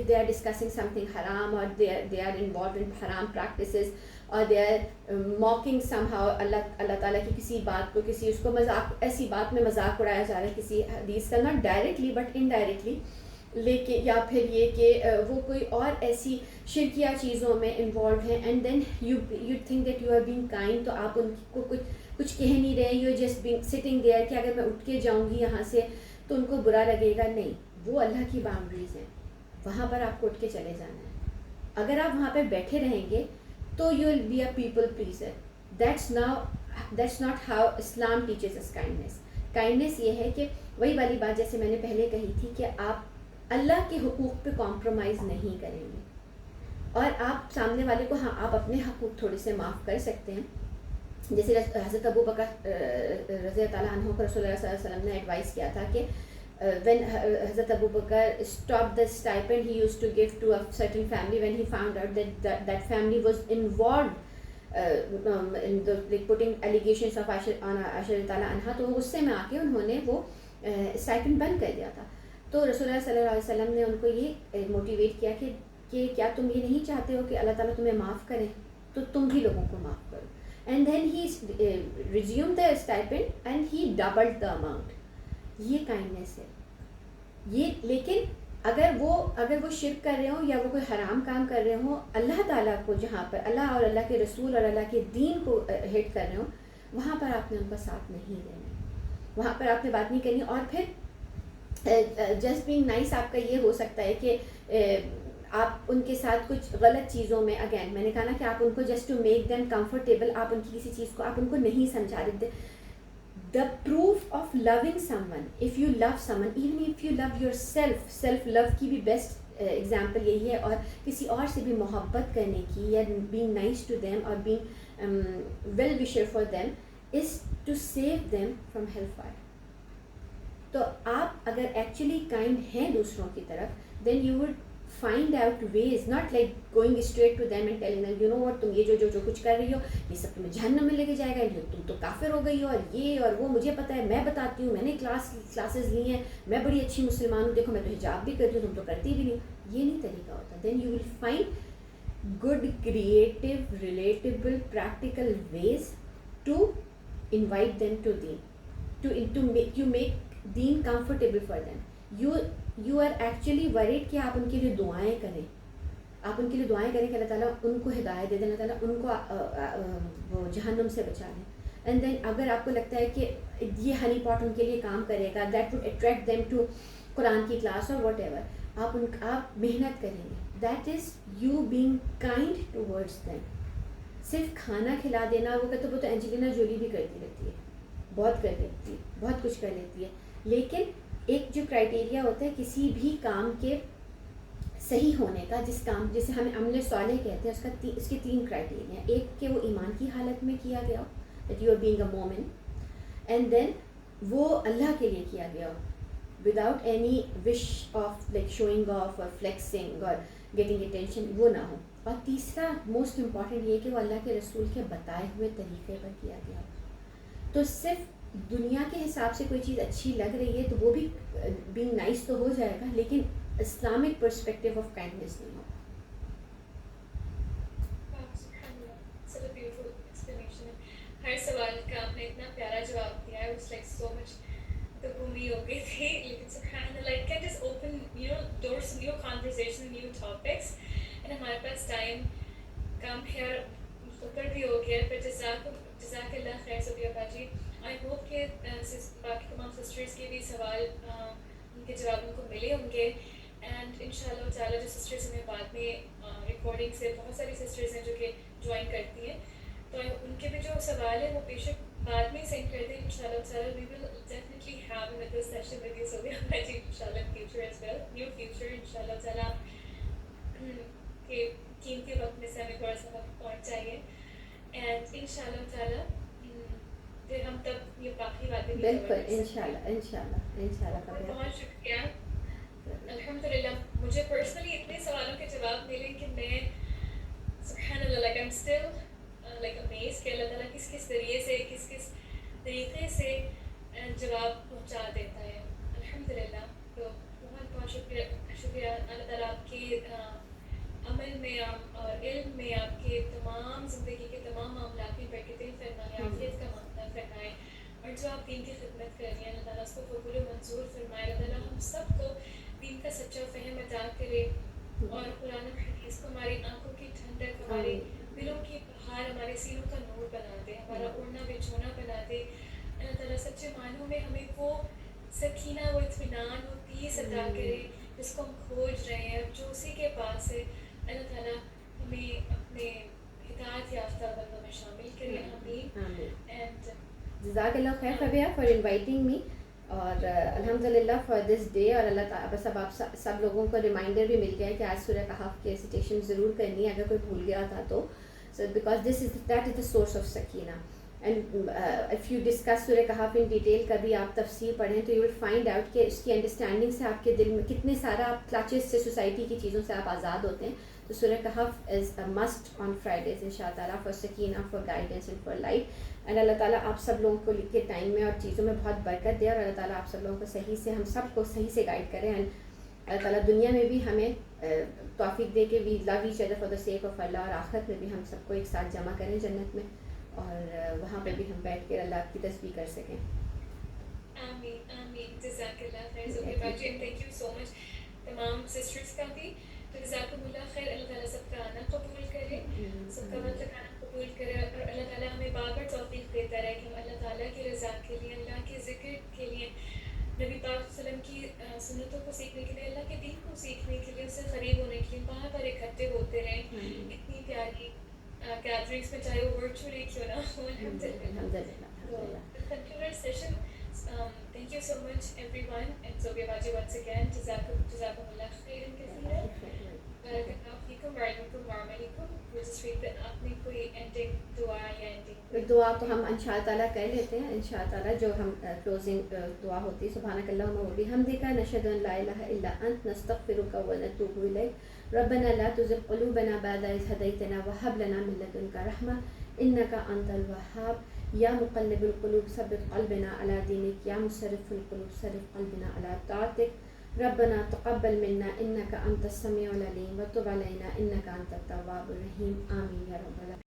they are discussing something حرام or they are involved in حرام practices or they are mocking somehow اللہ تعالیٰ کی کسی بات کو, کسی اس کو مذاق, ایسی بات میں مذاق اڑایا جا رہا ہے کسی حدیث کا, ناٹ ڈائریکٹلی بٹ انڈائریکٹلی, لیکن یا پھر یہ کہ وہ کوئی اور ایسی شرکیہ چیزوں میں انوالوڈ ہیں, and then you think that you are being kind, تو آپ ان کو کچھ کہہ نہیں رہے, you just being sitting there کہ اگر میں اٹھ کے جاؤں گی یہاں سے تو ان کو برا لگے گا. نہیں, وہ اللہ کی باؤنڈریز ہیں, وہاں پر آپ کو اٹھ کے چلے جانا ہے. اگر آپ وہاں پہ بیٹھے رہیں گے تو you will be a people pleaser. That's not how Islam teaches us kindness. Kindness یہ ہے کہ وہی والی بات جیسے میں نے پہلے کہی تھی کہ آپ اللہ کے حقوق پہ کمپرومائز نہیں کریں گے, اور آپ سامنے والے کو, ہاں آپ اپنے حقوق تھوڑے سے معاف کر سکتے ہیں. جیسے حضرت ابو بکر رضی اللہ عنہ کو رسول اللہ صلی اللہ علیہ وسلم نے ایڈوائز کیا تھا کہ when حضرت ابو بکر stopped the stipend he used to give to a certain family when he found out that family was involved in the like putting allegations of عائشہ تعالیٰ عنہا, تو غصے میں آ کے انہوں نے وہ stipend بند کر دیا تھا. تو رسول اللہ صلی اللہ علیہ وسلم نے ان کو یہ موٹیویٹ کیا کہ کیا تم یہ نہیں چاہتے ہو کہ اللہ تعالیٰ تمہیں معاف کرے, تو تم بھی لوگوں کو معاف کرو. And then he resumed the stipend and he doubled the amount. یہ کائنڈنیس ہے یہ. لیکن اگر وہ شرک کر رہے ہوں یا وہ کوئی حرام کام کر رہے ہوں, اللہ تعالیٰ کو جہاں پر اللہ اور اللہ کے رسول اور اللہ کے دین کو ہٹ کر رہے ہوں, وہاں پر آپ نے ان کا ساتھ نہیں دینا, وہاں پر آپ نے بات نہیں کرنی. اور پھر جسٹ بینگ نائس آپ کا یہ ہو سکتا ہے کہ آپ ان کے ساتھ کچھ غلط چیزوں میں, اگین میں نے کہا نا کہ آپ ان کو just to make them comfortable, آپ ان کی کسی چیز کو آپ ان کو نہیں سمجھا دیتے. The proof of loving someone, if you love someone, even if you love yourself, self love کی بھی بیسٹ ایگزامپل یہی ہے, اور کسی اور سے بھی محبت کرنے کی یا being nice to them اور being well wisher for them is to save them from hellfire. تو آپ اگر ایکچولی کائنڈ ہیں دوسروں کی طرف, then you would find out ways, not like going straight to them and telling them you know what, تم یہ جو کچھ کر رہی ہو یہ سب تمہیں جہنم میں لے کے جائے گا, تم تو کافر ہو گئی ہو, اور یہ اور وہ مجھے پتہ ہے, میں بتاتی ہوں, میں نے کلاسز لی ہیں, میں بڑی اچھی مسلمان ہوں, دیکھو میں تو حجاب بھی کرتی ہوں, تم تو کرتی بھی نہیں. یہ نہیں طریقہ ہوتا. then you will find good creative relatable practical ways to invite them to deen, to make deen comfortable for them. You are actually worried کہ آپ ان کے لیے دعائیں کریں, آپ ان کے لیے دعائیں کریں کہ اللہ تعالیٰ ان کو ہدایت دے دیں, اللہ تعالیٰ ان کو وہ جہنم سے بچا لیں. اینڈ دین اگر آپ کو لگتا ہے کہ یہ ہنی پاٹ ان کے لیے کام کرے گا, that would attract them to قرآن کی کلاس اور واٹ ایور, آپ محنت کریں گے. That is you being kind towards them. صرف کھانا کھلا دینا, وہ کہتے وہ تو اینجلینا جولی بھی کرتی رہتی ہے, بہت کر لیتی ہے, بہت کچھ کر لیتی ہے, لیکن ایک جو کرائٹیریا ہوتا ہے کسی بھی کام کے صحیح ہونے کا, جس کام جسے ہمیں عمل صالح کہتے ہیں, اس کے 3 کرائٹیریا ہیں. ایک کہ وہ ایمان کی حالت میں کیا گیا ہو, that you are being a مومن, اینڈ دین وہ اللہ کے لیے کیا گیا ہو without any wish of like showing off اور فلیکسنگ اور گیٹنگ اٹینشن, وہ نہ ہو. اور تیسرا موسٹ امپارٹنٹ یہ کہ وہ اللہ کے رسول کے بتائے ہوئے طریقے پر کیا گیا ہو. تو صرف دنیا کے حساب سے کوئی چیز اچھی لگ رہی ہے تو وہ بھی بینگ نائس تو ہو جائے گا، لیکن اسلامک پرسپیکٹیو آف کائنڈنیس نہیں ہوگا. such a beautiful explanation. ہر سوال کا آپ نے اتنا پیارا جواب دیا ہے. It's like so much تو گھومی ہو گئی تھی، لیکن سبحان اللہ it can just open doors to new conversation, new topics. and ہمارے پاس ٹائم کم ہے اور اوپر بھی ہو گیا. پھر جزاک اللہ خیر صوفیہ باجی. آئی ہوپ کہ باقی تمام سسٹرز کے بھی سوال ان کے جواب ان کو ملے ہوں گے. اینڈ ان شاء اللہ تعالیٰ جو سسٹرز ہمیں بعد میں ریکارڈنگ سے بہت ساری سسٹرز ہیں جو کہ جوائن کرتی ہیں، تو ان کے بھی جو سوال ہے وہ بے شک بعد میں سینڈ کر دیں. ان شاء اللہ تعالیٰ we will definitely have another session with you Sofia باجی ان شاء اللہ in future as well, near future ان شاء اللہ تعالیٰ کہ قیمتی وقت میں سے ہمیں تھوڑا سا وقت پہنچ چاہیے. اینڈ ان شاء اللہ تعالیٰ پھر ہم تب یہ باقی باتیں بھی بالکل انشاءاللہ. بہت شکریہ. الحمد للہ مجھے پرسنلی اتنے سوالوں کے جواب ملے کہ میں سبحان اللہ like I'm still like amazed کہ اللہ تعالیٰ کس کس ذریعے سے کس کس طریقے سے جواب پہنچا دیتا ہے. الحمد للہ. تو بہت بہت شکریہ اللہ تعالیٰ آپ کی عمل میں اور علم میں آپ کے تمام زندگی کے تمام معاملات میں برکتیں فرمائے، عافیت کا معاملہ فرمائے، اور جو آپ دین کی خدمت کر رہی ہیں اللہ تعالیٰ اس کو قبول و منظور فرمائے. اللہ تعالیٰ ہم سب کو دین کا سچا فہم عطا کرے اور قرآن و حدیث کو ہماری آنکھوں کی ٹھنڈک، ہمارے دلوں کی بہار، ہمارے سینوں کا نور بنا دے، ہمارا اڑنا بچھونا بنا دے. اللہ تعالیٰ سچے معنوں میں ہمیں وہ سکینہ، وہ اطمینان، وہ پیس عطا کرے جس کو ہم کھوج رہے ہیں، جو اسی کے پاس ہے. اللہ تعالیٰ ہمیں اپنے ہدایت یافتہ بندوں میں شامل کرے. آمین. جزاک اللہ خیر فبیہ فار انوائٹنگ می، اور الحمد للہ فار دس ڈے. اور اللہ تعالیٰ بس اب آپ سب لوگوں کو ریمائنڈر بھی مل گیا ہے کہ آج سورہ کہف کی ریسیٹیشن ضرور کرنی ہے اگر کوئی بھول گیا تھا تو. So because that is the source of Sakina. And if you discuss سورہ کہف ان ڈیٹیل، کبھی آپ تفسیر پڑھیں تو یو ول فائنڈ آؤٹ کہ اس کی انڈرسٹینڈنگ سے آپ کے دل میں کتنے سارا آپ کلچز سے، سوسائٹی کی چیزوں سے آپ آزاد ہوتے ہیں. تو سورہ کہف از اے مسٹ آن فرائیڈیز ان شاء اللہ تعالیٰ for Sakina, for guidance and for life. And Allah تعالیٰ آپ سب لوگوں کو لکھ کے ٹائم میں اور چیزوں میں بہت برکت دے، اور اللہ تعالیٰ آپ سب لوگوں کو صحیح سے، ہم سب کو صحیح سے گائیڈ کریں. اینڈ اللہ تعالیٰ دنیا میں بھی ہمیں توفیق دے کہ we love each other for the sake of Allah, اور آخرت میں بھی ہم سب کو ایک ساتھ جمع کریں جنت میں، اور وہاں پہ بھی ہم بیٹھ کے اللہ کی تسبیح کر سکیں. آمین آمین. جزاک اللہ خیر صوفیہ باجی، اینڈ تھینک یو سو مچ تمام سسٹرز کا بھی. تو جزاکم اللہ خیر. اللہ تعالیٰ سب کا آنا قبول کرے، سب کا وقت لگانا قبول کرے، اور اللہ تعالیٰ ہمیں بار بار توفیق دیتا رہے کہ ہم اللہ تعالیٰ کی رضا کے لیے، اللہ کے ذکر کے لیے، نبی پاک صلی اللہ علیہ وسلم کی سنتوں کو سیکھنے کے لیے، اللہ کے دین کو سیکھنے کے لیے، اس سے قریب ہونے کے لیے بار بار اکٹھے ہوتے رہیں اتنی پیاری گیدرنگس میں، چاہے وہ ورچولی کیوں نہ ہو. Thank you so much everyone, and Sophia Baji once again jazakumullah khairan kathiran. Barakallahu feekum wa alaikum wa just read that اپنی کوئی ending دعا یا ending دعا تو ہم ان شاء اللہ تعالیٰ کر لیتے ہیں. ان شاء اللہ تعالیٰ جو ہم کلوزنگ دعا ہوتی ہے، سبحانک اللہم و بحمدک نشہد ان لا الہ الا انت نستغفرک و نتوب الیک ربنا لا تزغ قلوبنا بعد اذ ہدیتنا وہب لنا من لدنک رحمہ انک انت الوہاب یا مقلب القلوب ثبت قلبنا على دینک یا مصرف القلوب صرف قلبنا على طاعتک ربنا تقبل منا انک انت السمیع العلیم وتب علینا انک انت التواب الرحیم. آمین یا رب العالمین.